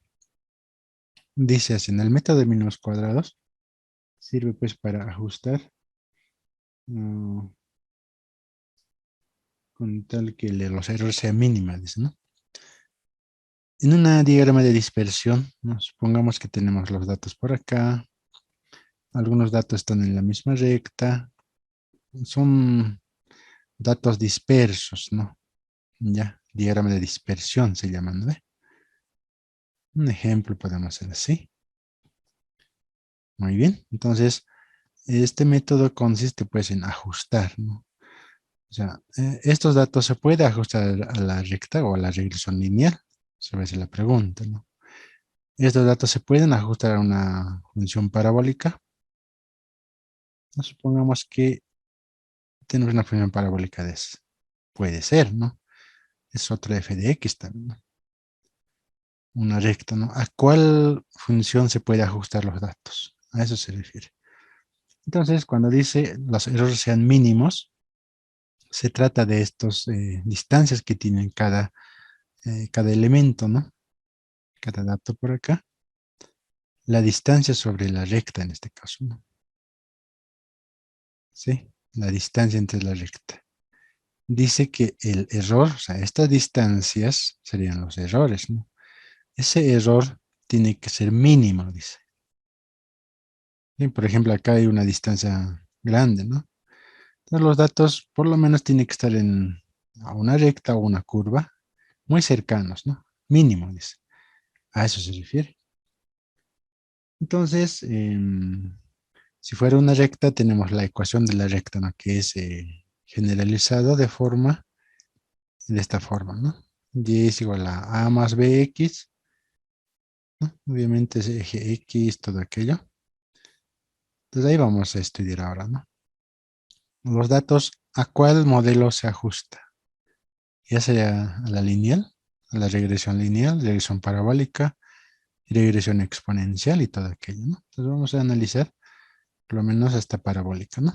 Dice así, en el método de mínimos cuadrados, sirve pues para ajustar mm, con tal que los errores sean mínimos, dice, ¿no? En una diagrama de dispersión, ¿no? Supongamos que tenemos los datos por acá, algunos datos están en la misma recta, son datos dispersos, ¿no? Ya, diagrama de dispersión se llaman, ¿no? Un ejemplo podemos hacer así. Muy bien, entonces este método consiste pues en ajustar, ¿no? O sea, estos datos se puede ajustar a la recta o a la regresión lineal, se va a hacer la pregunta, ¿no? Estos datos se pueden ajustar a una función parabólica. Supongamos que tenemos una función parabólica de esa. Puede ser, ¿no? Es otra f de x también, ¿no? Una recta, ¿no? ¿A cuál función se puede ajustar los datos? A eso se refiere. Entonces, cuando dice los errores sean mínimos, se trata de estas distancias que tienen cada elemento, ¿no? Cada dato por acá. La distancia sobre la recta en este caso, ¿no? ¿Sí? La distancia entre la recta. Dice que el error, o sea, estas distancias serían los errores, ¿no? Ese error tiene que ser mínimo, dice. ¿Sí? Por ejemplo, acá hay una distancia grande, ¿no? Entonces los datos por lo menos tienen que estar a una recta o una curva muy cercanos, ¿no? Mínimo, dice. A eso se refiere. Entonces, si fuera una recta, tenemos la ecuación de la recta, ¿no? Que es generalizado de esta forma, ¿no? Y es igual a más bx, ¿no? Obviamente es eje x, todo aquello. Entonces ahí vamos a estudiar ahora, ¿no? Los datos, ¿a cuál modelo se ajusta? Ya sea a la lineal, a la regresión lineal, regresión parabólica, regresión exponencial y todo aquello, ¿no? Entonces vamos a analizar por lo menos esta parabólica, ¿no?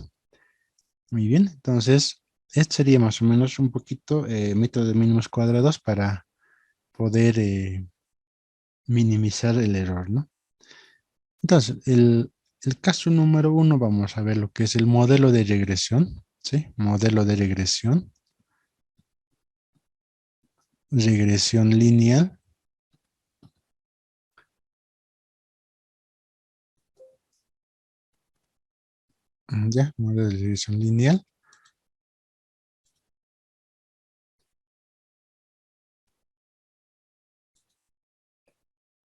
Muy bien, entonces este sería más o menos un poquito método de mínimos cuadrados para poder minimizar el error, ¿no? Entonces, el caso número uno, vamos a ver lo que es el modelo de regresión, ¿sí? Modelo de regresión, regresión lineal, ya, modelo de regresión lineal,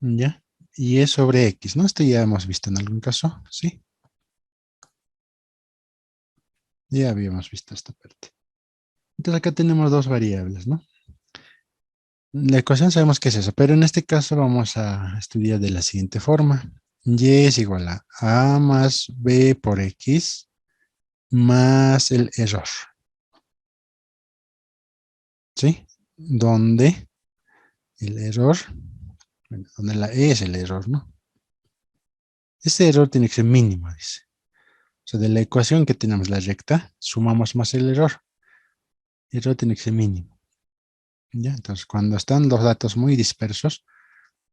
ya, y es sobre X, ¿no? Esto ya hemos visto en algún caso, ¿sí? Ya habíamos visto esta parte. Entonces acá tenemos dos variables, ¿no? La ecuación sabemos que es eso, pero en este caso vamos a estudiar de la siguiente forma. Y es igual a más b por x más el error, ¿sí? Donde el error, bueno, donde la e es el error, ¿no? Este error tiene que ser mínimo, dice. O sea, de la ecuación que tenemos la recta, sumamos más el error. El error tiene que ser mínimo. ¿Ya? Entonces, cuando están los datos muy dispersos,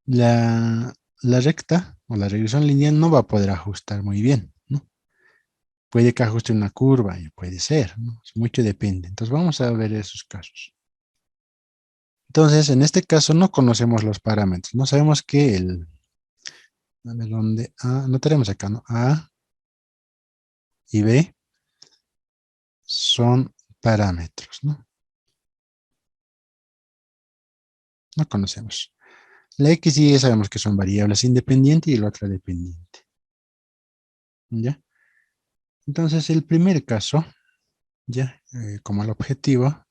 la recta o la regresión lineal no va a poder ajustar muy bien, ¿no? Puede que ajuste una curva, y puede ser, ¿no? Mucho depende. Entonces, vamos a ver esos casos. Entonces, en este caso no conocemos los parámetros. No sabemos que a ver dónde, no tenemos acá, ¿no? A y B son parámetros, ¿no? No conocemos. La X y Y sabemos que son variables independientes y la otra dependiente. ¿Ya? Entonces, el primer caso, ya, como el objetivo,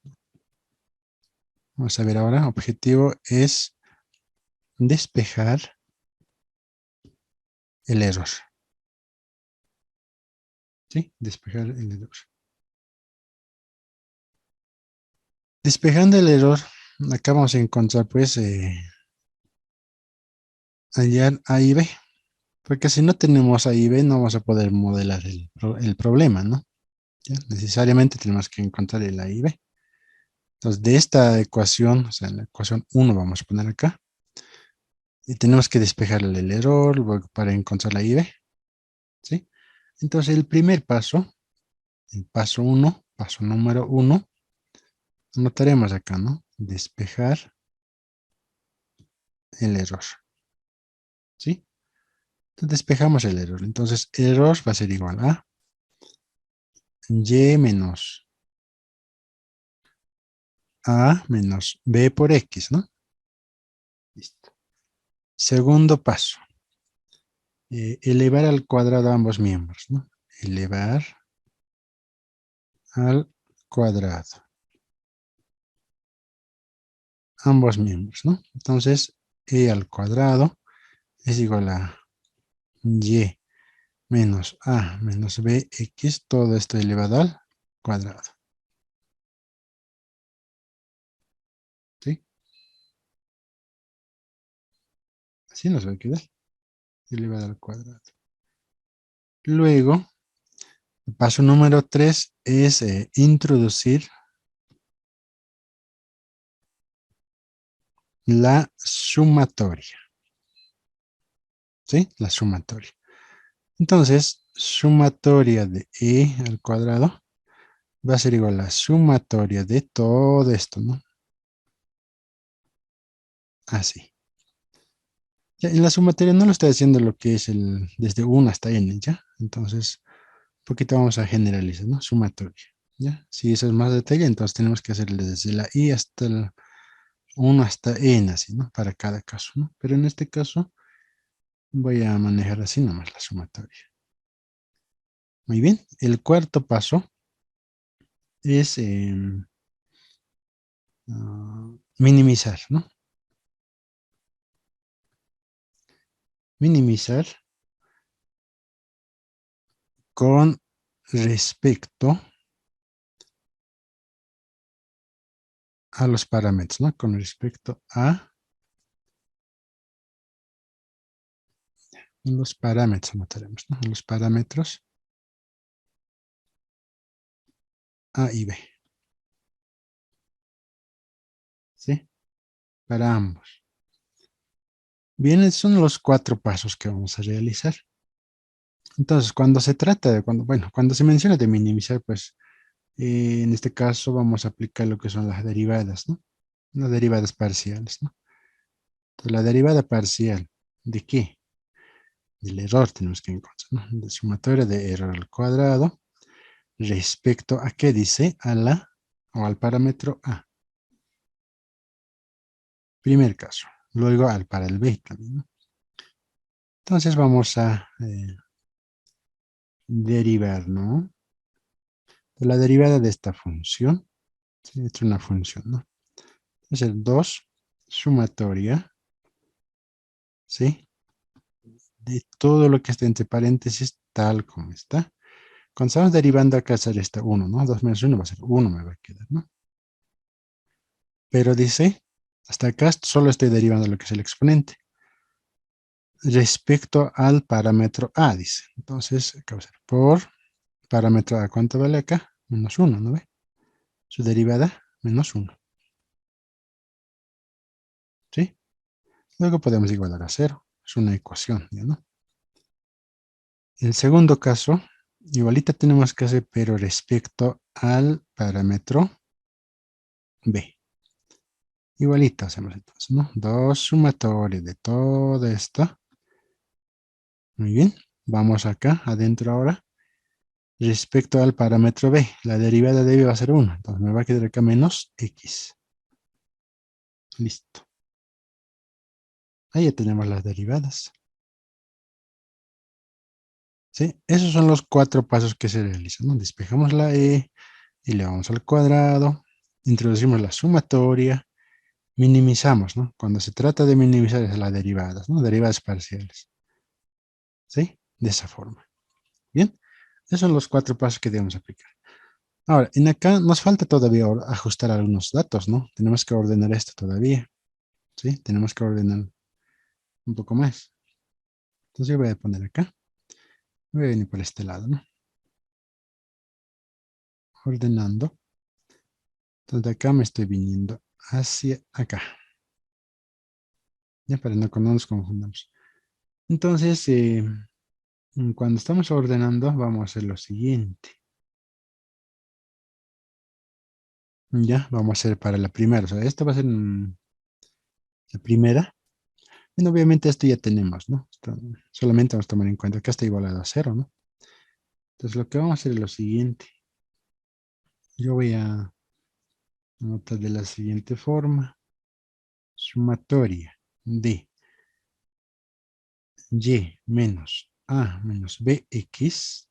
vamos a ver ahora, objetivo es despejar el error. ¿Sí? Despejar el error. Despejando el error, acá vamos a encontrar, pues, hallar A y B. Porque si no tenemos A y B, no vamos a poder modelar el problema, ¿no? ¿Ya? Necesariamente tenemos que encontrar el A y B. Entonces, de esta ecuación, o sea, la ecuación uno vamos a poner acá, y tenemos que despejar el error luego para encontrar la I y B, ¿sí? Entonces, el primer paso, el paso uno, paso número uno, anotaremos acá, ¿no? Despejar el error, ¿sí? Entonces, despejamos el error. Entonces, el error va a ser igual a y menos a menos b por x, ¿no? Listo. Segundo paso, elevar al cuadrado ambos miembros, ¿no? Elevar al cuadrado ambos miembros, ¿no? Entonces, e al cuadrado es igual a y menos a menos bx, todo esto elevado al cuadrado. ¿Sí? Así nos va a quedar, elevado al cuadrado. Luego, el paso número 3 es introducir la sumatoria. ¿Sí? La sumatoria. Entonces, sumatoria de e al cuadrado va a ser igual a la sumatoria de todo esto, ¿no? Así. Ya, en la sumatoria no lo estoy haciendo lo que es el desde 1 hasta n, ¿ya? Entonces, un poquito vamos a generalizar, ¿no? Sumatoria, ¿ya? Si eso es más detalle, entonces tenemos que hacerle desde la i hasta el 1 hasta n, así, ¿no? Para cada caso, ¿no? Pero en este caso voy a manejar así nomás la sumatoria. Muy bien. El cuarto paso es minimizar, ¿no? Minimizar con respecto a los parámetros, ¿no? Con respecto a los parámetros, anotaremos, ¿no? Los parámetros A y B, ¿sí? Para ambos. Bien, esos son los 4 pasos que vamos a realizar. Entonces, cuando se trata de, cuando se menciona de minimizar, pues, en este caso vamos a aplicar lo que son las derivadas, ¿no? Las derivadas parciales, ¿no? Entonces, la derivada parcial, ¿de qué? Del error tenemos que encontrar, ¿no? De sumatoria de error al cuadrado respecto a qué dice, a la o al parámetro A. Primer caso. Luego al para el B también, ¿no? Entonces vamos a derivar, ¿no? La derivada de esta función, ¿sí? Esta es una función, ¿no? Es el 2 sumatoria, ¿sí? De todo lo que está entre paréntesis, tal como está. Cuando estamos derivando acá será esta 1, ¿no? 2 menos 1 va a ser 1, me va a quedar, ¿no? Pero dice, hasta acá solo estoy derivando lo que es el exponente. Respecto al parámetro A, dice. Entonces, acá va a ser por parámetro A, ¿cuánto vale acá? Menos 1, ¿no ve? Su derivada, menos 1, ¿sí? Luego podemos igualar a 0. Es una ecuación, ¿ya no? El segundo caso, igualita tenemos que hacer, pero respecto al parámetro B. Igualita hacemos entonces, ¿no? 2 sumatorios de todo esto. Muy bien. Vamos acá, adentro ahora. Respecto al parámetro B, la derivada de B va a ser 1. Entonces me va a quedar acá menos X. Listo. Ahí ya tenemos las derivadas. ¿Sí? Esos son los 4 pasos que se realizan, ¿no? Despejamos la E, elevamos al cuadrado, introducimos la sumatoria, minimizamos, ¿no? Cuando se trata de minimizar es las derivadas, ¿no? Derivadas parciales. ¿Sí? De esa forma. Bien. Esos son los 4 pasos que debemos aplicar. Ahora, en acá nos falta todavía ajustar algunos datos, ¿no? Tenemos que ordenar esto todavía. ¿Sí? Tenemos que ordenar un poco más. Entonces yo voy a poner acá. Voy a venir por este lado, ¿no? Ordenando. Entonces de acá me estoy viniendo hacia acá. Ya para no nos confundamos. Entonces, cuando estamos ordenando, vamos a hacer lo siguiente. Ya, vamos a hacer para la primera. O sea, esta va a ser la primera. Y obviamente esto ya tenemos, ¿no? Solamente vamos a tomar en cuenta que está igualado a 0, ¿no? Entonces lo que vamos a hacer es lo siguiente. Yo voy a anotar de la siguiente forma. Sumatoria de y menos a menos bx,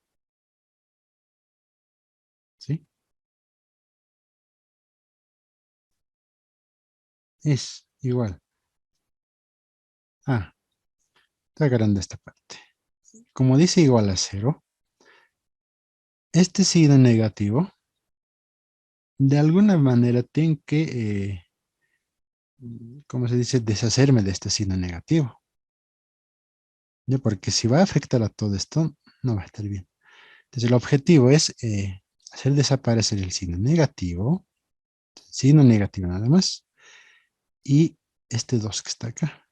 ¿sí? Es igual a Está grande esta parte. Como dice igual a 0, este signo negativo, de alguna manera tengo que, ¿cómo se dice? Deshacerme de este signo negativo. ¿Ya? Porque si va a afectar a todo esto, no va a estar bien. Entonces el objetivo es hacer desaparecer el signo negativo nada más, y este 2 que está acá.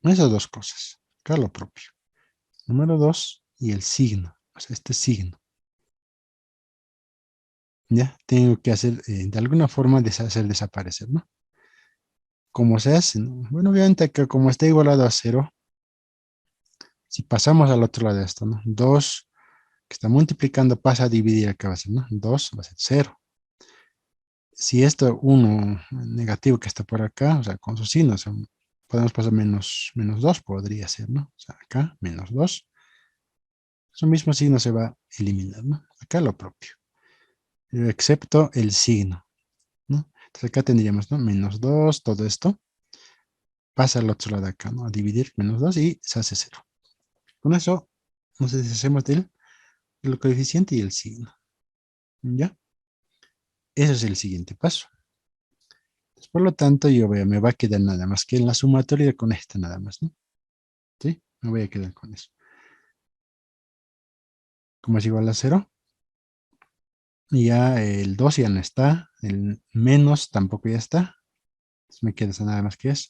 Esas dos cosas. Acá lo propio. Número 2 y el signo. O sea, este signo. Ya, tengo que hacer, de alguna forma, hacer desaparecer, ¿no? ¿Cómo se hace? ¿No? Bueno, obviamente acá como está igualado a 0, si pasamos al otro lado de esto, ¿no? 2 que está multiplicando pasa a dividir, acá va a ser, ¿no? 2 va a ser 0. Si esto 1 negativo que está por acá, o sea, con su signo, o sea, podemos pasar menos 2, podría ser, ¿no? O sea, acá, menos 2. Su mismo signo se va a eliminar, ¿no? Acá lo propio, excepto el signo, ¿no? Entonces acá tendríamos, ¿no? Menos 2, todo esto pasa al otro lado de acá, ¿no? A dividir menos 2 y se hace 0. Con eso nos deshacemos del coeficiente y el signo, ¿ya? Ese es el siguiente paso. Entonces, por lo tanto, me va a quedar nada más que en la sumatoria con esta nada más, ¿no? ¿Sí? Me voy a quedar con eso. Como es igual a 0, y ya el 2 ya no está, el menos tampoco ya está. Entonces me queda nada más que eso.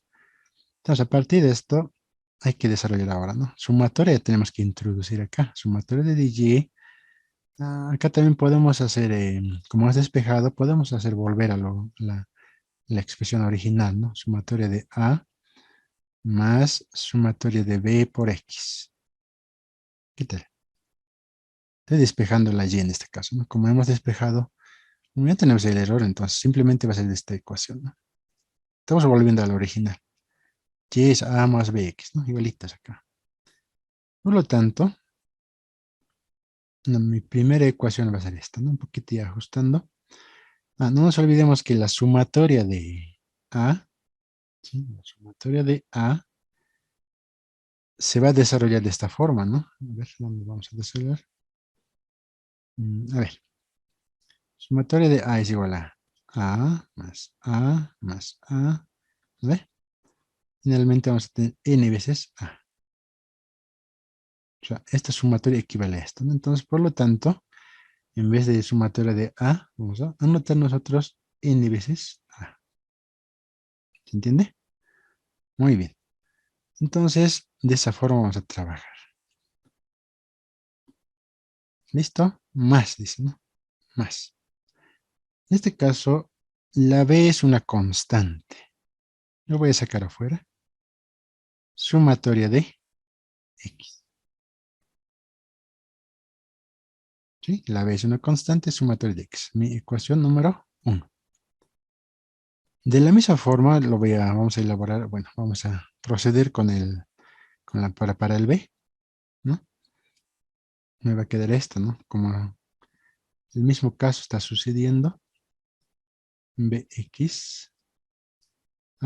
Entonces, a partir de esto, hay que desarrollar ahora, ¿no? Sumatoria tenemos que introducir acá. Sumatoria de DJ. Acá también podemos hacer, como es despejado, podemos hacer volver a la expresión original, ¿no? Sumatoria de A más sumatoria de B por X. ¿Qué tal? Estoy despejando la Y en este caso, ¿no? Como hemos despejado, ya tenemos el error, entonces simplemente va a ser de esta ecuación, ¿no? Estamos volviendo al original. Y es A más BX, ¿no? Igualitas acá. Por lo tanto, mi primera ecuación va a ser esta, ¿no? Un poquito ya ajustando. No nos olvidemos que la sumatoria de A, ¿sí? La sumatoria de A se va a desarrollar de esta forma, ¿no? A ver, ¿dónde vamos a desarrollar? A ver, sumatoria de A es igual a A más A más A, ¿ve? Finalmente vamos a tener n veces A. O sea, esta sumatoria equivale a esto, ¿no? Entonces, por lo tanto, en vez de sumatoria de A, vamos a anotar nosotros n veces A. ¿Se entiende? Muy bien. Entonces, de esa forma vamos a trabajar. ¿Listo? Más, dice, ¿no? Más. En este caso, la B es una constante. Lo voy a sacar afuera. Sumatoria de X. ¿Sí? La B es una constante, sumatoria de X. Mi ecuación número 1. De la misma forma, vamos a elaborar, bueno, vamos a proceder para el B, ¿no? Me va a quedar esto, ¿no? Como el mismo caso está sucediendo, Bx.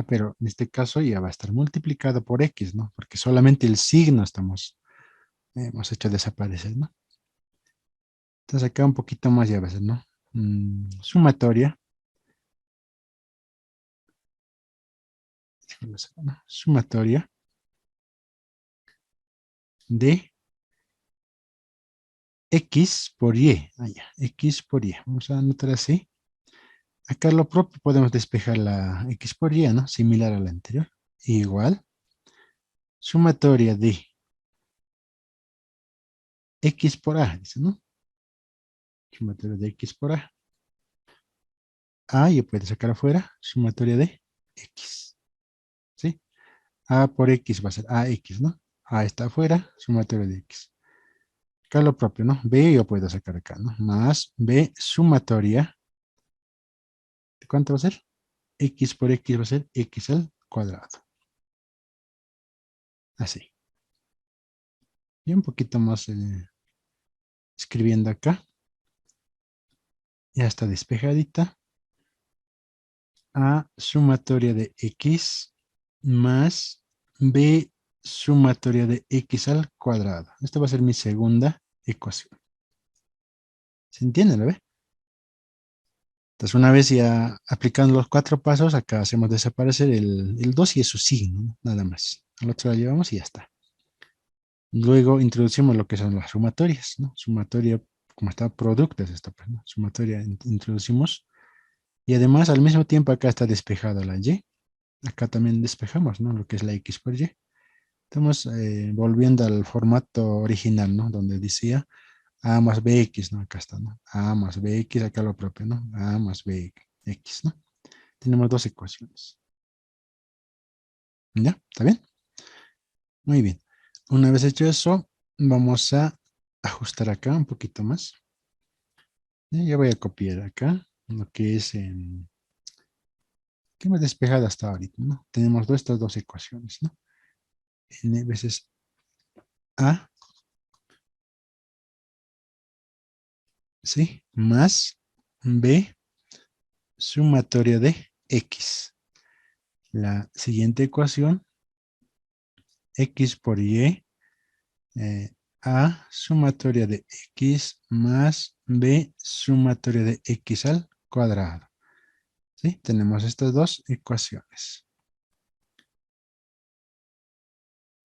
Pero en este caso ya va a estar multiplicado por X, ¿no? Porque solamente el signo hemos hecho desaparecer, ¿no? Entonces acá un poquito más ya va a ser, ¿no? Sumatoria. ¿No? Sumatoria de X por Y. Ya, X por Y. Vamos a anotar así. Acá lo propio podemos despejar la X por Y, ¿no? Similar a la anterior. Igual. Sumatoria de X por A, dice, ¿no? Sumatoria de X por A. A ya puede sacar afuera. Sumatoria de X. ¿Sí? A por X va a ser AX, ¿no? A está afuera, sumatoria de X. Acá lo propio, ¿no? B yo puedo sacar acá, ¿no? Más B sumatoria. ¿De cuánto va a ser? X por X va a ser X al cuadrado. Así. Y un poquito más escribiendo acá. Ya está despejadita. A sumatoria de X más B sumatoria de x al cuadrado. Esta va a ser mi segunda ecuación. ¿Se entiende, lo ve? Entonces, una vez ya aplicando los 4 pasos, acá hacemos desaparecer el 2 y eso sí, ¿no? Nada más. Al otro lo llevamos y ya está. Luego introducimos lo que son las sumatorias, ¿no? Sumatoria, como está, producto es esto, pues, ¿no? Sumatoria introducimos. Y además, al mismo tiempo, acá está despejada la y. Acá también despejamos, ¿no? Lo que es la x por y. Estamos volviendo al formato original, ¿no? Donde decía a más bx, ¿no? Acá está, ¿no? A más bx, acá lo propio, ¿no? A más bx, ¿no? Tenemos dos ecuaciones. ¿Ya? ¿Está bien? Muy bien. Una vez hecho eso, vamos a ajustar acá un poquito más. Ya voy a copiar acá lo que es en... que hemos despejado hasta ahorita, ¿no? Tenemos estas dos ecuaciones, ¿no? N veces A, ¿sí? Más B sumatoria de X. La siguiente ecuación, X por Y, A sumatoria de X más B sumatoria de X al cuadrado. ¿Sí? Tenemos estas dos ecuaciones.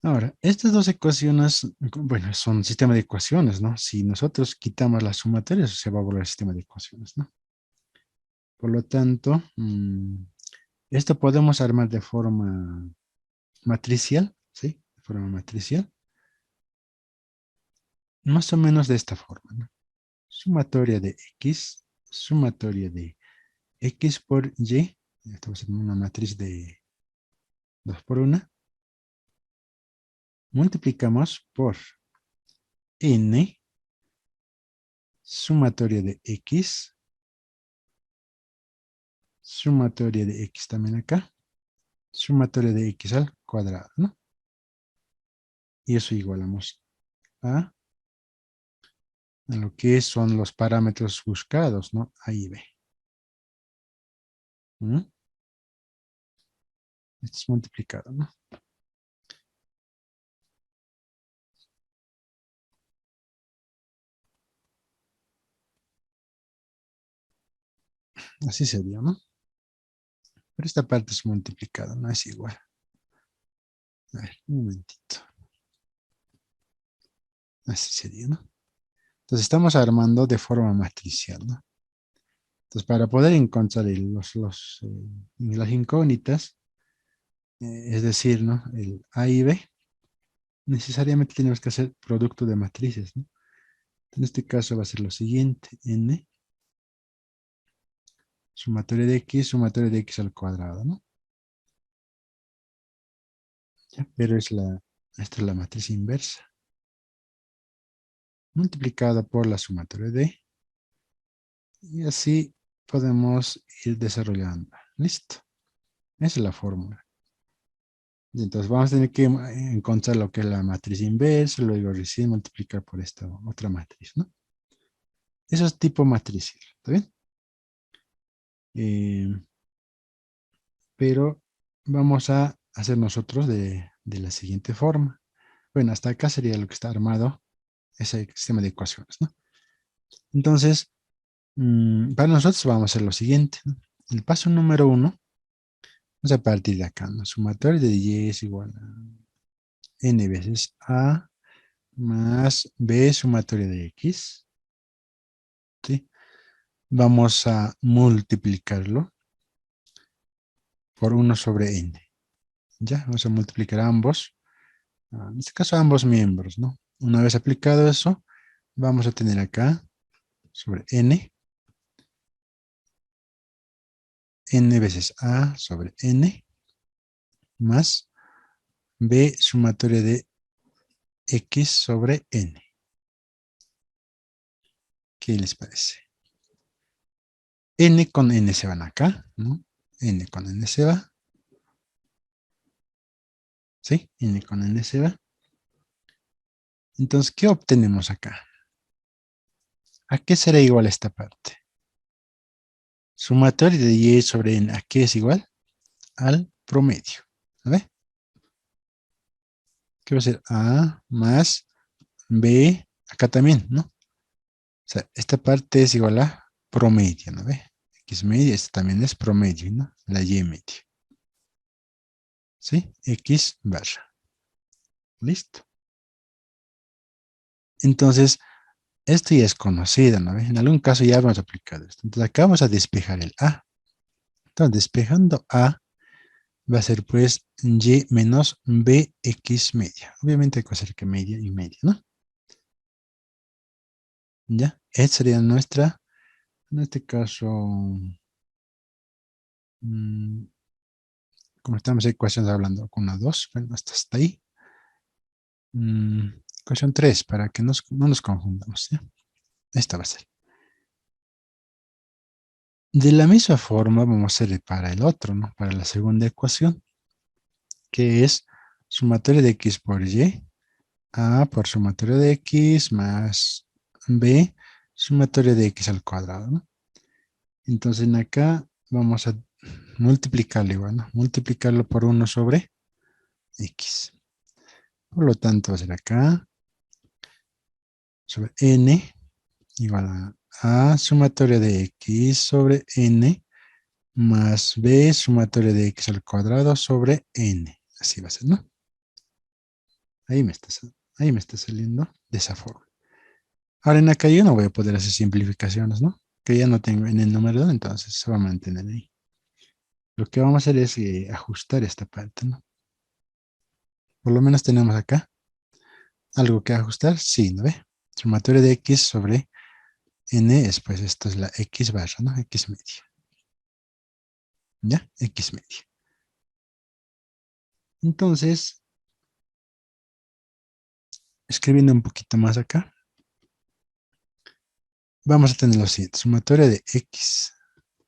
Ahora, estas dos ecuaciones, bueno, son un sistema de ecuaciones, ¿no? Si nosotros quitamos las sumatorias, se va a volver sistema de ecuaciones, ¿no? Por lo tanto, esto podemos armar de forma matricial, ¿sí? De forma matricial. Más o menos de esta forma, ¿no? Sumatoria de X, sumatoria de X por Y. Esto va a ser una matriz de 2 por 1. Multiplicamos por N, sumatoria de X, sumatoria de X también acá, sumatoria de X al cuadrado, ¿no? Y eso igualamos a lo que son los parámetros buscados, ¿no? A y B. ¿Mm? Esto es multiplicado, ¿no? Así sería, ¿no? Pero esta parte es multiplicada, no es igual. A ver, un momentito. Así sería, ¿no? Entonces estamos armando de forma matricial, ¿no? Entonces para poder encontrar las incógnitas, es decir, ¿no? El A y B, necesariamente tenemos que hacer producto de matrices, ¿no? En este caso va a ser lo siguiente, n, sumatoria de x al cuadrado, ¿no? ¿Ya? Pero esta es la matriz inversa, multiplicada por la sumatoria de, y así podemos ir desarrollando. Listo. Esa es la fórmula. Y entonces vamos a tener que encontrar lo que es la matriz inversa, luego recién multiplicar por esta otra matriz, ¿no? Eso es tipo matricial, ¿está bien? Eh, pero vamos a hacer nosotros de la siguiente forma. Bueno, hasta acá sería lo que está armado, ese sistema de ecuaciones, ¿no? Entonces, para nosotros vamos a hacer lo siguiente, ¿no? El paso número 1, vamos a partir de acá, ¿no? Sumatoria de y es igual a n veces a más b sumatoria de x, ¿sí? Vamos a multiplicarlo por 1 sobre n. ¿Ya? Vamos a multiplicar ambos, en este caso ambos miembros, ¿no? Una vez aplicado eso, vamos a tener acá sobre n veces a sobre n, más b sumatoria de x sobre n. ¿Qué les parece? N con n se van acá, ¿no? N con n se va. ¿Sí? N con n se va. Entonces, ¿qué obtenemos acá? ¿A qué será igual esta parte? Sumatoria de y sobre n, ¿a qué es igual? Al promedio. ¿Ve? ¿Qué va a ser? A más B, acá también, ¿no? O sea, esta parte es igual a promedio, ¿no ve? X media, esta también es promedio, ¿no? La Y media. ¿Sí? X barra. Listo. Entonces, esto ya es conocido, ¿no ve? En algún caso ya hemos aplicado esto. Entonces, acá vamos a despejar el A. Entonces, despejando A, va a ser pues Y menos BX media. Obviamente hay que hacer que media y media, ¿no? ¿Ya? Esta sería nuestra, en este caso, mm, como estamos en ecuaciones hablando con una 2, bueno, hasta ahí. Ecuación 3 para que no nos confundamos, ¿ya? Esta va a ser. De la misma forma vamos a hacer para el otro, ¿no? Para la segunda ecuación, que es sumatorio de x por y, a por sumatorio de x más b, sumatorio de x al cuadrado, ¿no? Entonces en acá vamos a multiplicarlo igual, ¿no? Multiplicarlo por 1 sobre x. Por lo tanto va a ser acá sobre n igual a sumatorio de x sobre n más b sumatorio de x al cuadrado sobre n. Así va a ser, ¿no? Ahí me está, ahí me está saliendo de esa forma. Ahora en acá yo no voy a poder hacer simplificaciones, ¿no? Que ya no tengo en el número 2, entonces se va a mantener ahí. Lo que vamos a hacer es ajustar esta parte, ¿no? Por lo menos tenemos acá algo que ajustar. Sí, ¿no ve? Sumatorio de x sobre n es, pues, esto es la x barra, ¿no? X media. ¿Ya? X media. Entonces, escribiendo un poquito más acá, vamos a tener lo siguiente. Sumatoria de x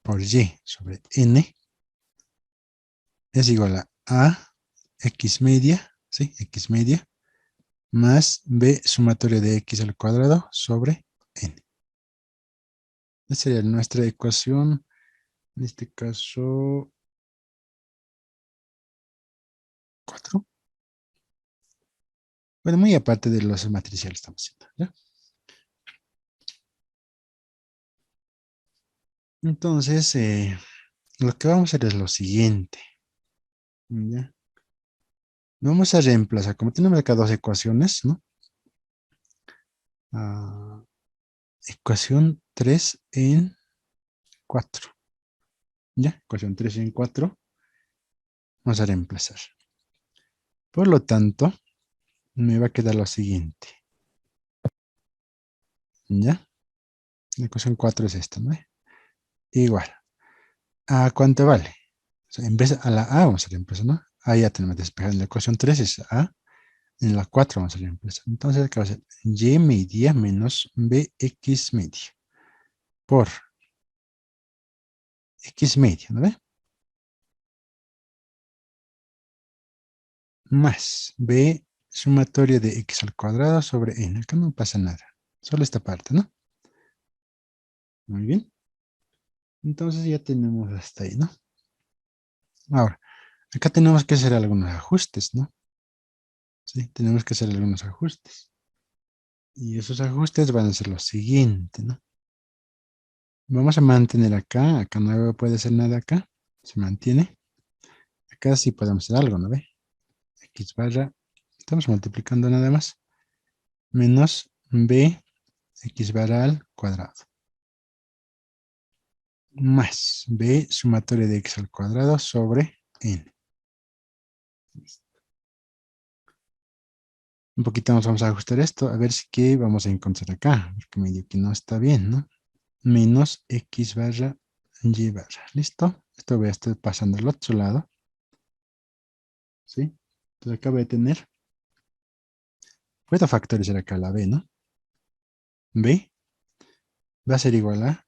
por y sobre n es igual a x media, ¿sí? X media, más b sumatoria de x al cuadrado sobre n. Esa sería nuestra ecuación, en este caso, 4. Bueno, muy aparte de los matriciales estamos haciendo, ¿ya? Entonces, lo que vamos a hacer es lo siguiente, ¿ya? Vamos a reemplazar, como tenemos acá dos ecuaciones, ¿no? Ah, ecuación 3 en 4, ¿ya? Ecuación 3 en 4, vamos a reemplazar. Por lo tanto, me va a quedar lo siguiente, ¿ya? La ecuación 4 es esta, ¿no? Igual. ¿A cuánto vale? O sea, en vez a la A vamos a reemplazar, ¿no? Ahí ya tenemos despejado. En la ecuación 3 es A, en la 4 vamos a reemplazar. Entonces, ¿qué va a ser? Y media menos BX media por X media, ¿no ve? Más B sumatorio de X al cuadrado sobre N. Acá no pasa nada. Solo esta parte, ¿no? Muy bien. Entonces ya tenemos hasta ahí, ¿no? Ahora, acá tenemos que hacer algunos ajustes, ¿no? Sí, tenemos que hacer algunos ajustes. Y esos ajustes van a ser los siguientes, ¿no? Vamos a mantener acá no puede ser nada acá, se mantiene. Acá sí podemos hacer algo, ¿no ve? X barra, estamos multiplicando nada más, menos B, X barra al cuadrado, más B sumatorio de X al cuadrado sobre N. Un poquito nos vamos a ajustar esto, a ver si qué vamos a encontrar acá, porque medio que no está bien, ¿no? Menos X barra Y barra, ¿listo? Esto voy a estar pasando al otro lado, ¿sí? Entonces acá voy a tener, puedo factorizar acá la B, ¿no? B va a ser igual a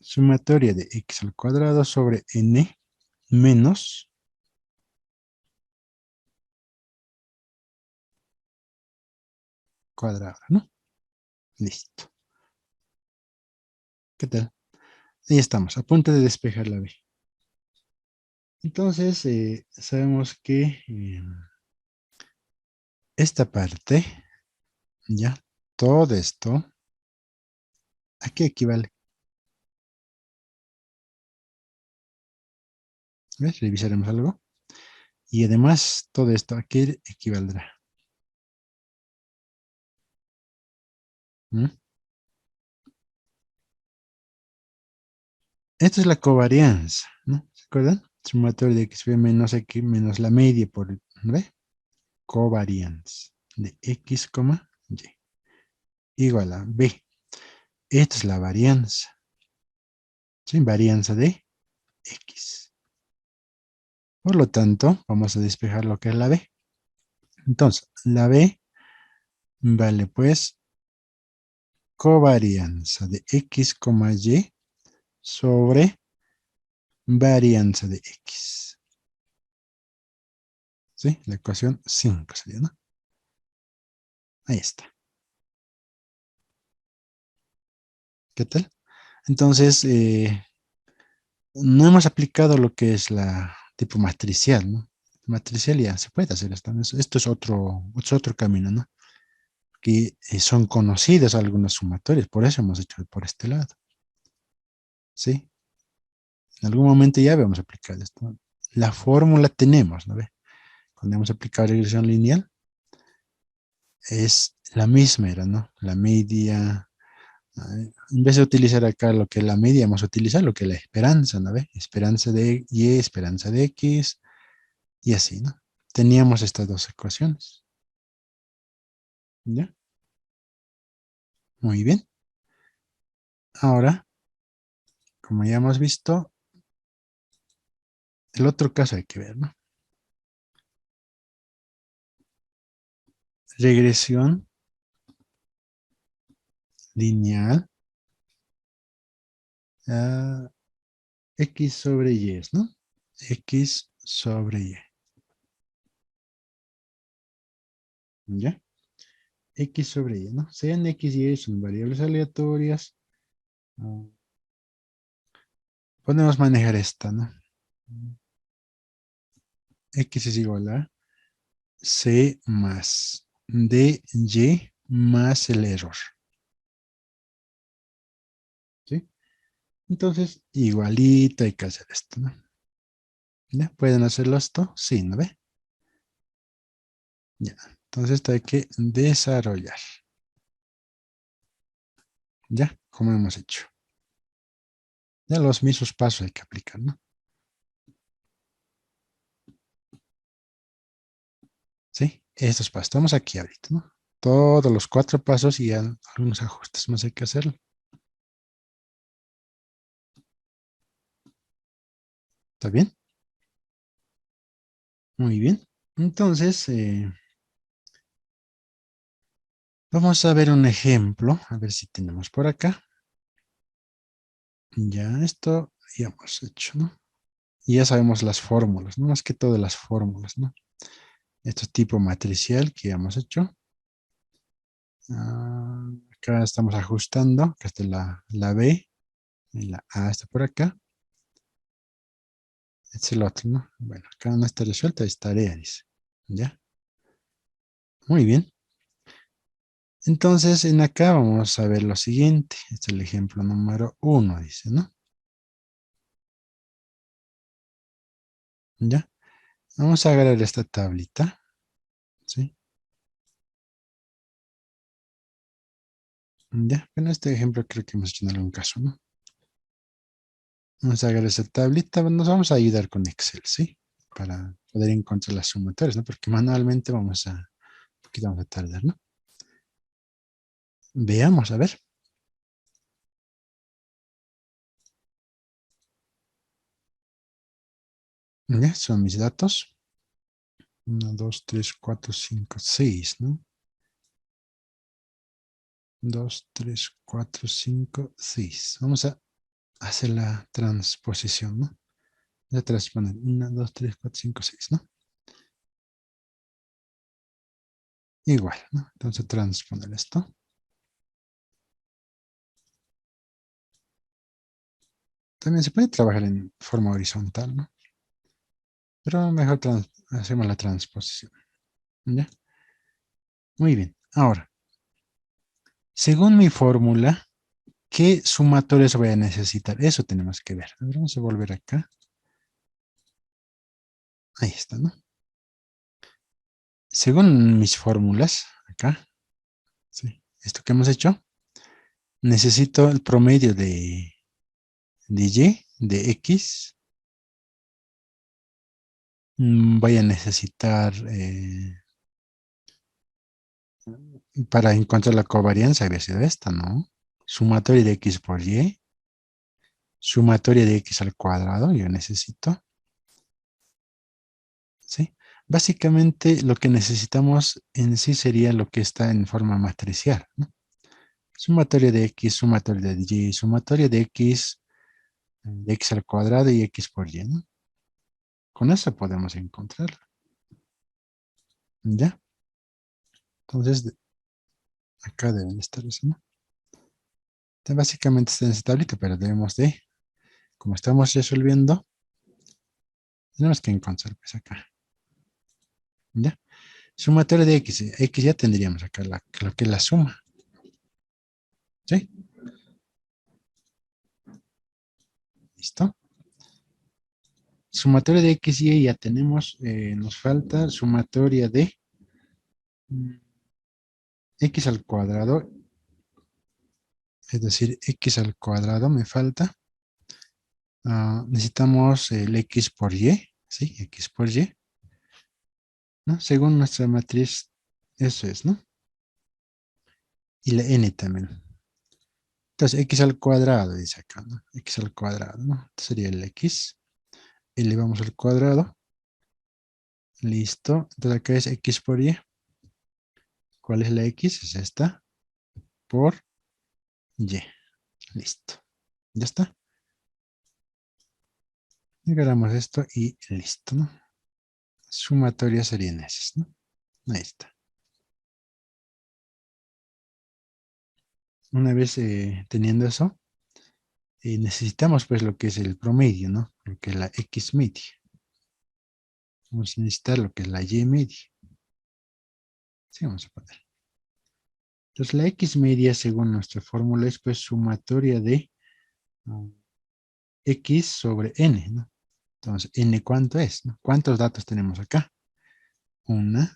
sumatoria de X al cuadrado sobre N menos cuadrado, ¿no? Listo. ¿Qué tal? Ahí estamos, a punto de despejar la B. Entonces, sabemos que esta parte, ya, todo esto, ¿a qué equivale? ¿Ves? Revisaremos algo. Y además, todo esto, ¿a qué equivaldrá? ¿Mm? Esto es la covarianza, ¿no? ¿Se acuerdan? Sumatorio de x menos x menos la media por, ¿ve? Covarianza de x, y igual a b. Esta es la varianza, ¿sí? Varianza de x. Por lo tanto, vamos a despejar lo que es la b. Entonces, la b vale pues covarianza de x, y sobre varianza de x. ¿Sí? La ecuación 5 sería, ¿no? Ahí está. ¿Qué tal? Entonces, no hemos aplicado lo que es la tipo matricial, ¿no? Matricial ya se puede hacer esto, ¿no? Esto es otro camino, ¿no? Que son conocidas algunas sumatorias, por eso hemos hecho por este lado, ¿sí? En algún momento ya habíamos aplicado esto. La fórmula tenemos, ¿no ve? Cuando hemos aplicado regresión lineal, es la misma, era, ¿no? La media. En vez de utilizar acá lo que es la media, vamos a utilizar lo que es la esperanza, ¿no ve? Esperanza de y, esperanza de x, y así, ¿no? Teníamos estas dos ecuaciones, ¿ya? Muy bien. Ahora, como ya hemos visto, el otro caso hay que ver, ¿no? Regresión lineal a x sobre y, ¿no? X sobre y, ¿ya? X sobre y, ¿no? Sean x y y son variables aleatorias. ah, Podemos manejar esta, ¿no? X es igual a C más DY más el error, ¿sí? Entonces, igualito hay que hacer esto, ¿no? ¿Ya? ¿Pueden hacerlo esto? Sí, ¿no ve? Ya. Entonces, esto hay que desarrollar. ¿Ya? Como hemos hecho. Ya los mismos pasos hay que aplicar, ¿no? ¿Sí? Estos pasos. Estamos aquí ahorita, ¿no? Todos los 4 pasos y algunos ajustes más hay que hacerlo. ¿Está bien? Muy bien. Entonces, vamos a ver un ejemplo. A ver si tenemos por acá. Ya, esto ya hemos hecho, ¿no? Y ya sabemos las fórmulas, ¿no? Más que todo las fórmulas, ¿no? Esto es tipo matricial que ya hemos hecho. Acá estamos ajustando, que esta es la B, y la A está por acá. Este es el otro, ¿no? Bueno, acá no está resuelta, es tarea, dice. ¿Ya? Muy bien. Entonces, en acá vamos a ver lo siguiente. Este es el ejemplo número 1, dice, ¿no? ¿Ya? Vamos a agarrar esta tablita, ¿sí? ¿Ya? En este ejemplo creo que hemos hecho en algún caso, ¿no? Vamos a agarrar esa tablita, nos vamos a ayudar con Excel, ¿sí? Para poder encontrar las sumatorias, ¿no? Porque manualmente un poquito vamos a tardar, ¿no? Veamos, a ver. Ya, son mis datos. 1, 2, 3, 4, 5, 6, ¿no? 2, 3, 4, 5, 6. Vamos a hacer la transposición, ¿no? De transponer. 1, 2, 3, 4, 5, 6, ¿no? Igual, ¿no? Entonces transponer esto. También se puede trabajar en forma horizontal, ¿no? Pero mejor hacemos la transposición. ¿Ya? Muy bien. Ahora, según mi fórmula, ¿qué sumatorios voy a necesitar? Eso tenemos que ver. A ver, vamos a volver acá. Ahí está, ¿no? Según mis fórmulas, acá, ¿sí? Esto que hemos hecho, necesito el promedio de y, de x. Voy a necesitar, para encontrar la covarianza, había sido esta, ¿no? Sumatoria de x por y, sumatoria de x al cuadrado, yo necesito, ¿sí? Básicamente lo que necesitamos en sí sería lo que está en forma matricial, ¿no? Sumatoria de x, sumatoria de y, sumatoria de x al cuadrado y x por y, ¿no? Con eso podemos encontrarlo, ¿ya? Entonces, acá deben estar eso, ¿no? Básicamente está en esta tablita, pero debemos de, como estamos resolviendo, tenemos que encontrar pues acá, ¿ya? Sumatoria de x, x ya tendríamos acá lo que es la suma, ¿sí? ¿Listo? Sumatoria de x y ya tenemos, nos falta sumatoria de mm, x al cuadrado, es decir, x al cuadrado me falta. Necesitamos el x por y, ¿sí? X por y, ¿no? Según nuestra matriz, eso es, ¿no? Y la n también. Entonces, x al cuadrado, dice acá, ¿no? X al cuadrado, ¿no? Entonces sería el x, elevamos al cuadrado, listo. Entonces acá es x por y. ¿Cuál es la x? Es esta, por y. Listo. Ya está. Y agarramos esto y listo, ¿no? Sumatoria serían esas, ¿no? Ahí está. Una vez teniendo eso, necesitamos pues lo que es el promedio, ¿no? Lo que es la x media. Vamos a necesitar lo que es la y media. Sí, vamos a poner. Entonces la x media, según nuestra fórmula, es pues sumatoria de x sobre n, ¿no? Entonces, n, ¿cuánto es? ¿No? ¿Cuántos datos tenemos acá? 1,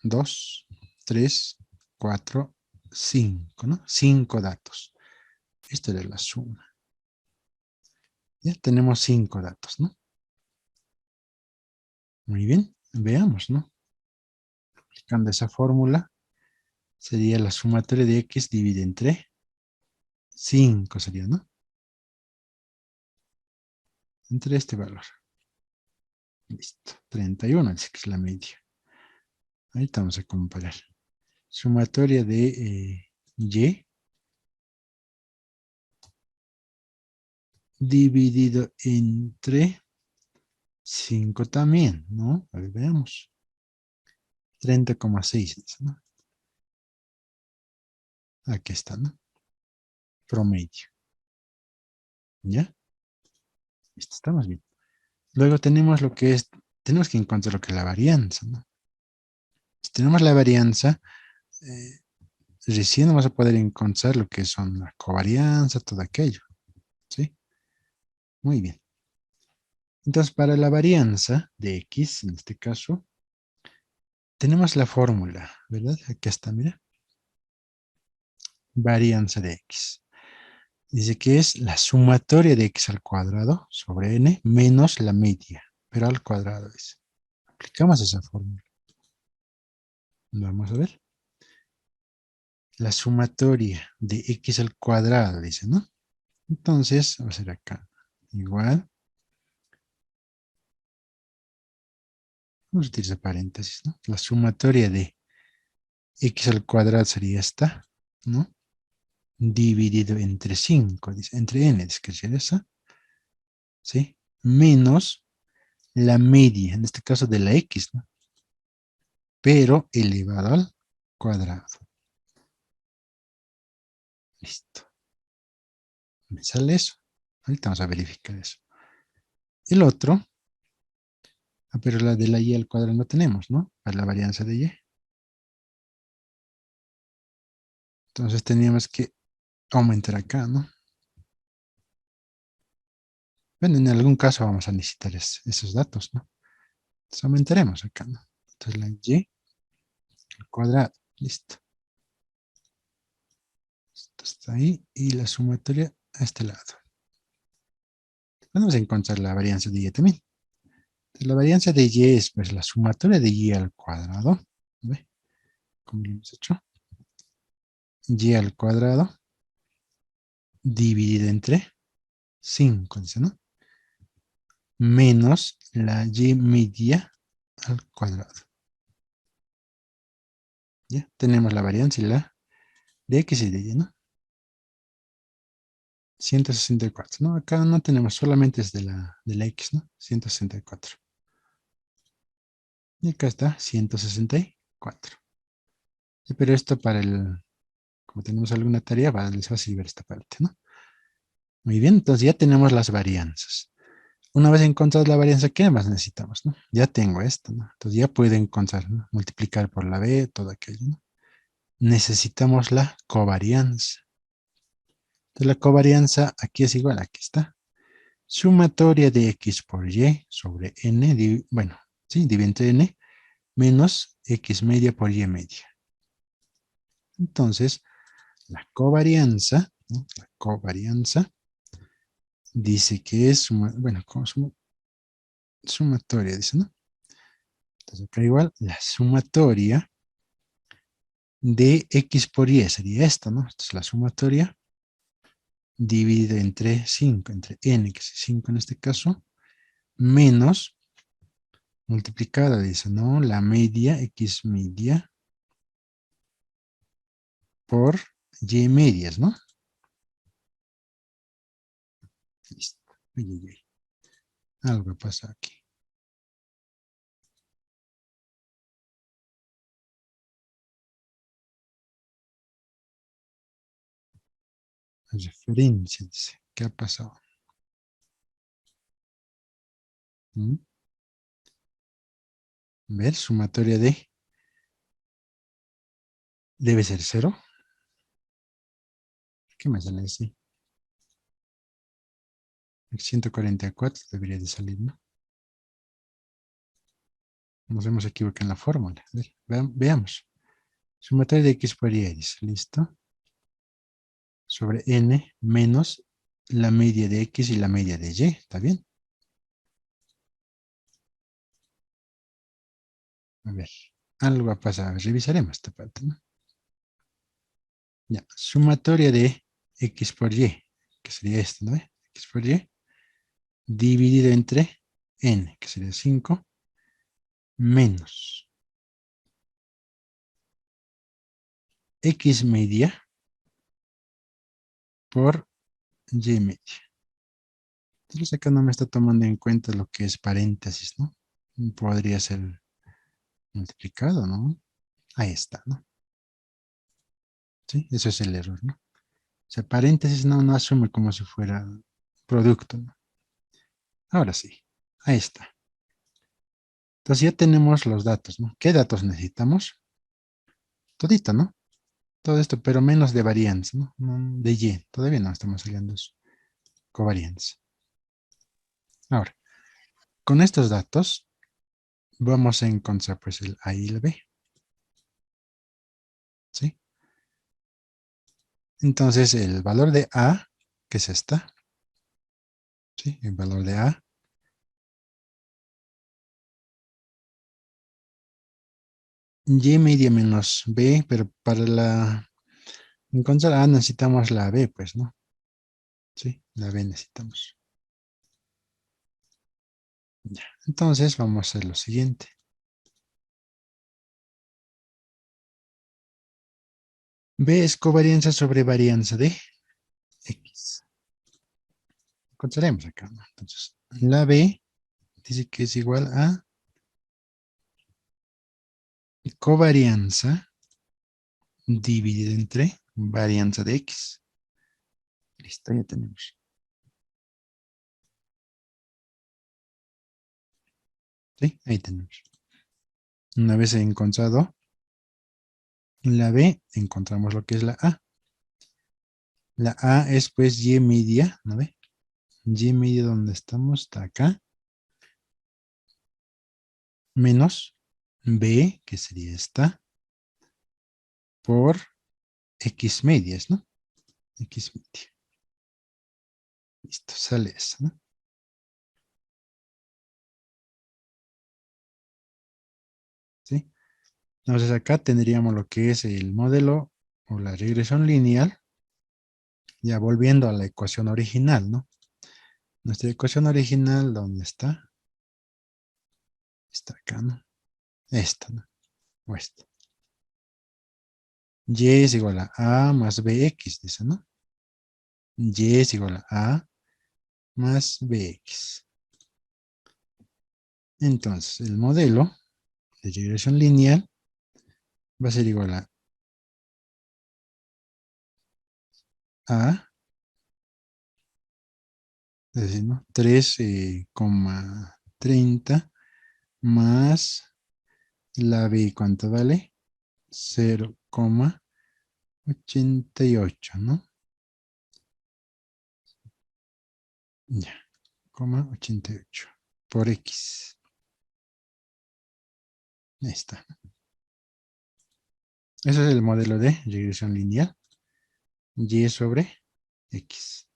2, 3, 4, 5, ¿no? 5 datos. Esta es la suma. Ya tenemos 5 datos, ¿no? Muy bien, veamos, ¿no? Aplicando esa fórmula, sería la sumatoria de x dividida entre 5, sería, ¿no? Entre este valor. Listo. 31, dice que es la media. Ahorita vamos a comparar. Sumatoria de y dividido entre 5 también, ¿no? A ver, veamos. 30,6, dice, ¿no? Aquí está, ¿no? Promedio. ¿Ya? Listo, estamos bien. Luego tenemos lo que es, tenemos que encontrar lo que es la varianza, ¿no? Si tenemos la varianza, eh, recién vamos a poder encontrar lo que son la covarianza, todo aquello, ¿sí? Muy bien. Entonces, para la varianza de x, en este caso, tenemos la fórmula, ¿verdad? Aquí está, mira. Varianza de x. Dice que es la sumatoria de x al cuadrado sobre n menos la media, pero al cuadrado es. Aplicamos esa fórmula. Vamos a ver. La sumatoria de x al cuadrado, dice, ¿no? Entonces, va a ser acá. Igual. Vamos a utilizar paréntesis, ¿no? La sumatoria de x al cuadrado sería esta, ¿no? Dividido entre 5, dice, entre n, es que es esa, ¿sí? Menos la media, en este caso de la x, ¿no? Pero elevado al cuadrado. Listo. Me sale eso. Ahorita vamos a verificar eso. El otro Ah, pero la de la y al cuadrado no tenemos, ¿no? Para la varianza de y. Entonces teníamos que aumentar acá, ¿no? Bueno, en algún caso vamos a necesitar esos datos, ¿no? Entonces aumentaremos acá, ¿no? Entonces la y al cuadrado, listo. Esto está ahí y la sumatoria a este lado. Vamos a encontrar la varianza de y también. Entonces, la varianza de y es pues la sumatoria de y al cuadrado. ¿Ve? Como lo hemos hecho. Y al cuadrado dividido entre 5, dice, ¿no? Menos la y media al cuadrado. ¿Ya? Tenemos la varianza y la de x y de y, ¿no? 164, ¿no? Acá no tenemos, solamente es de la x, ¿no? 164. Y acá está 164. Pero esto para como tenemos alguna tarea, les va a servir esta parte, ¿no? Muy bien, entonces ya tenemos las varianzas. Una vez encontradas la varianza, ¿qué más necesitamos, no? Ya tengo esto, ¿no? Entonces ya puedo encontrar, ¿no? Multiplicar por la b, todo aquello, ¿no? Necesitamos la covarianza. Entonces la covarianza aquí es igual, aquí está. Sumatoria de x por y sobre n, bueno, sí, dividido entre n, menos x media por y media. Entonces, la covarianza, ¿no? La covarianza dice que es, bueno, como sumatoria, dice, ¿no? Entonces acá igual, la sumatoria de x por y sería esto, ¿no? Esto es la sumatoria dividida entre 5, entre n, que es 5 en este caso, menos multiplicada, dice, ¿no? La media, x media, por y medias, ¿no? Listo. Uy, uy, uy. Algo pasa aquí. Referencia, dice. ¿Qué ha pasado? ¿Mm? Ver, sumatoria de debe ser 0. ¿Qué me sale así? 144 debería de salir, ¿no? Nos hemos equivocado en la fórmula. A ver, veamos. Sumatoria de x por y, dice, ¿listo? Sobre n menos la media de x y la media de y, ¿está bien? A ver, algo ha pasado. Revisaremos esta parte, ¿no? Ya, sumatoria de x por y, que sería esto, ¿no? X por y, dividido entre n, que sería 5, menos x media por y media. Entonces acá no me está tomando en cuenta lo que es paréntesis, ¿no? Podría ser multiplicado, ¿no? Ahí está, ¿no? Sí, eso es el error, ¿no? O sea, paréntesis no asume como si fuera producto, ¿no? Ahora sí, ahí está. Entonces ya tenemos los datos, ¿no? ¿Qué datos necesitamos? Todito, ¿no? Todo esto, pero menos de varianza, ¿no? De y, todavía no estamos saliendo eso. Covarianza. Ahora, con estos datos vamos a encontrar pues el A y el B, ¿sí? Entonces el valor de A, que es esta, ¿sí? El valor de A, y media menos B, pero para encontrar A necesitamos la B, pues, ¿no? Sí, la B necesitamos. Ya, entonces vamos a hacer lo siguiente. B es covarianza sobre varianza de X. Encontraremos acá, ¿no? Entonces, la B dice que es igual a covarianza dividido entre varianza de X. Listo, ya tenemos. ¿Sí? Ahí tenemos. Una vez encontrado la B, encontramos lo que es la A. La A es pues Y media, ¿no ve? Y media donde estamos, está acá, menos B, que sería esta, por X medias, ¿no? X media. Listo, sale eso, ¿no? ¿Sí? Entonces acá tendríamos lo que es el modelo o la regresión lineal, ya volviendo a la ecuación original, ¿no? Nuestra ecuación original, ¿dónde está? Está acá, ¿no? Esta, ¿no? O esta. Y es igual a más bx, dice, ¿no? Y es igual a más bx. Entonces, el modelo de regresión lineal va a ser igual a es decir, ¿no? 3,30 más la b, ¿cuánto vale? 0,88, ¿no? Ya, 88 por x. Ahí está. Ese es el modelo de regresión lineal. Y sobre x.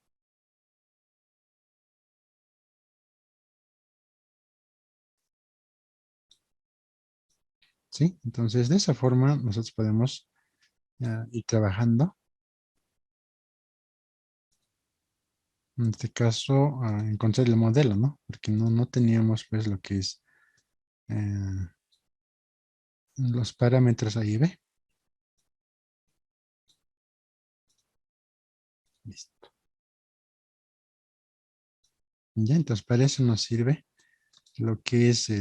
¿Sí? Entonces, de esa forma, nosotros podemos ir trabajando. En este caso, encontrar el modelo, ¿no? Porque no teníamos, pues, lo que es los parámetros ahí, ¿ve? Listo. Ya, entonces para eso nos sirve lo que es a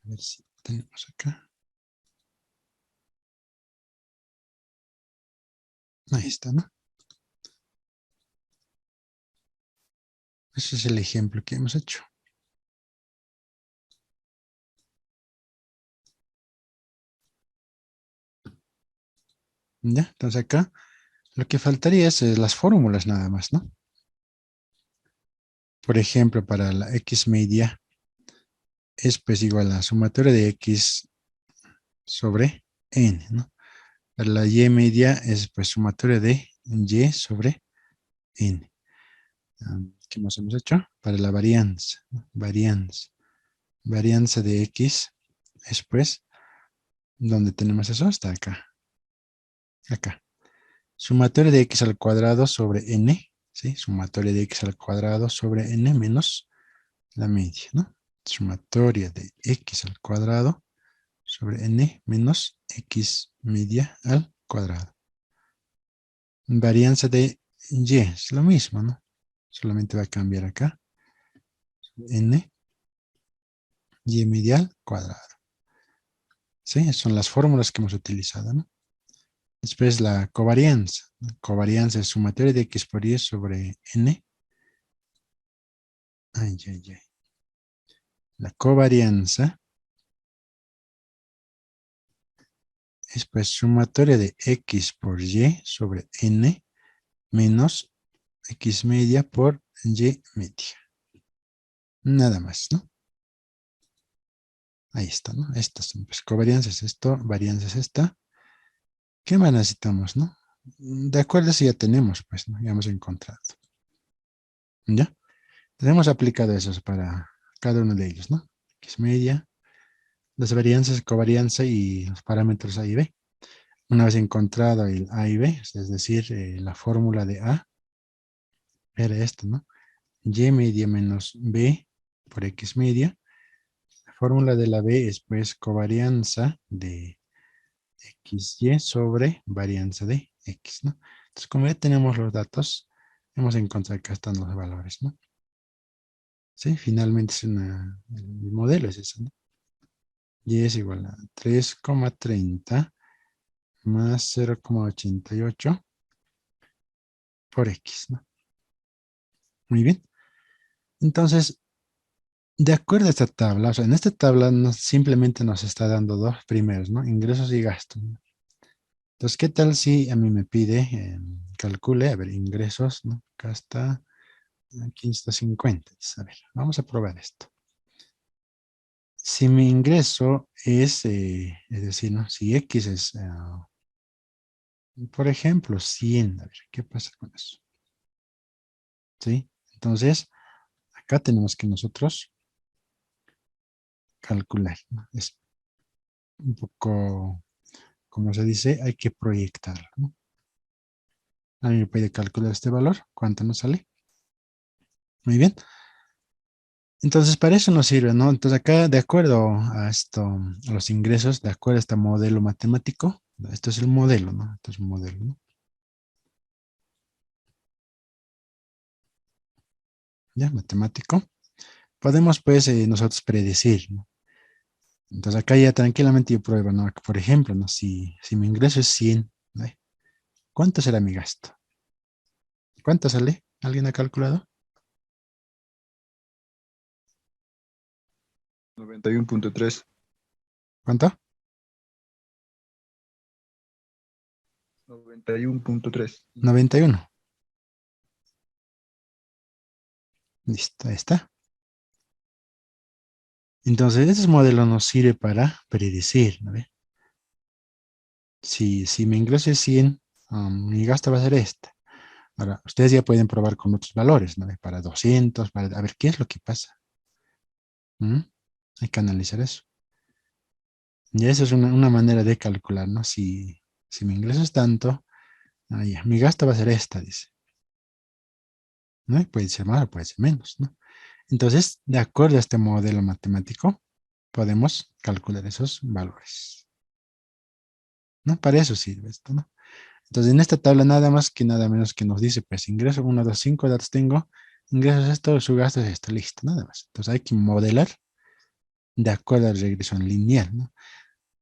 ver si tenemos acá. Ahí está, ¿no? Ese es el ejemplo que hemos hecho. Ya, entonces acá lo que faltaría es las fórmulas nada más, ¿no? Por ejemplo, para la x media es pues igual a sumatoria de x sobre n, ¿no? Para la y media es pues sumatoria de y sobre n. ¿Qué más hemos hecho? Para la varianza, ¿no? Varianza de x es pues, ¿dónde tenemos eso? Está acá, acá. Sumatoria de x al cuadrado sobre n, ¿sí? Sumatoria de x al cuadrado sobre n menos la media, ¿no? Sumatoria de x al cuadrado sobre n menos x media al cuadrado. Varianza de y es lo mismo, ¿no? Solamente va a cambiar acá. N, y media al cuadrado. ¿Sí? Son las fórmulas que hemos utilizado, ¿no? Después la covarianza. Covarianza es sumatoria de x por y sobre n. Ay, ay, ay. La covarianza es pues sumatoria de x por y sobre n menos x media por y media. Nada más, ¿no? Ahí está, ¿no? Estas son pues covarianza es esto, varianza es esta. ¿Qué más necesitamos, no? De acuerdo si ya tenemos, pues, ¿no? Ya hemos encontrado. ¿Ya? Tenemos aplicado eso para cada uno de ellos, ¿no? X media, las varianzas, covarianza y los parámetros A y B. Una vez encontrado el A y B, es decir, la fórmula de A era esto, ¿no? Y media menos B por X media. La fórmula de la B es pues covarianza de XY sobre varianza de X, ¿no? Entonces, como ya tenemos los datos, hemos encontrado que están los valores, ¿no? Sí, finalmente es el modelo es ese, ¿no? Y es igual a 3,30 más 0,88 por X, ¿no? Muy bien. Entonces, de acuerdo a esta tabla, o sea, en esta tabla simplemente nos está dando dos primeros, ¿no? Ingresos y gastos, ¿no? Entonces, ¿qué tal si a mí me pide, calcule, a ver, ingresos, ¿no? Acá está, aquí está 50. A ver, vamos a probar esto. Si mi ingreso es decir, ¿no? Si X es, por ejemplo, 100, a ver, ¿qué pasa con eso? ¿Sí? Entonces, acá tenemos que nosotros calcular, ¿no? Es un poco, como se dice, hay que proyectarlo, ¿no? A mí me puede calcular este valor, ¿cuánto nos sale? Muy bien. Entonces, para eso nos sirve, ¿no? Entonces, acá, de acuerdo a esto, a los ingresos, de acuerdo a este modelo matemático, esto es el modelo, ¿no? Esto es un modelo, ¿no? Ya, matemático. Podemos, pues, nosotros predecir, ¿no? Entonces, acá ya tranquilamente yo pruebo, ¿no? Por ejemplo, ¿no? Si mi ingreso es 100, ¿no? ¿Cuánto será mi gasto? ¿Cuánto sale? ¿Alguien ha calculado? 91.3. ¿Cuánto? 91.3. 91. Listo, ahí está. Entonces, ese modelo nos sirve para predecir, ¿no? Si mi ingreso es 100, mi gasto va a ser este. Ahora, ustedes ya pueden probar con otros valores, ¿no? Para 200, a ver qué es lo que pasa. ¿Mm? Hay que analizar eso. Y eso es una manera de calcular, ¿no? Si mi ingreso es tanto, ya, mi gasto va a ser esta, dice. ¿No? Y puede ser más o puede ser menos, ¿no? Entonces, de acuerdo a este modelo matemático, podemos calcular esos valores, ¿no? Para eso sirve esto, ¿no? Entonces, en esta tabla nada más que nada menos que nos dice, pues, ingreso 1, 2, 5 datos tengo, ingresos esto, su gasto es esto, listo, nada más. Entonces, hay que modelar de acuerdo a la regresión lineal, ¿no?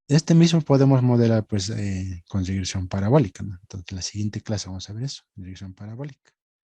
Este mismo podemos modelar, pues, con regresión parabólica, ¿no? Entonces, en la siguiente clase vamos a ver eso, regresión parabólica.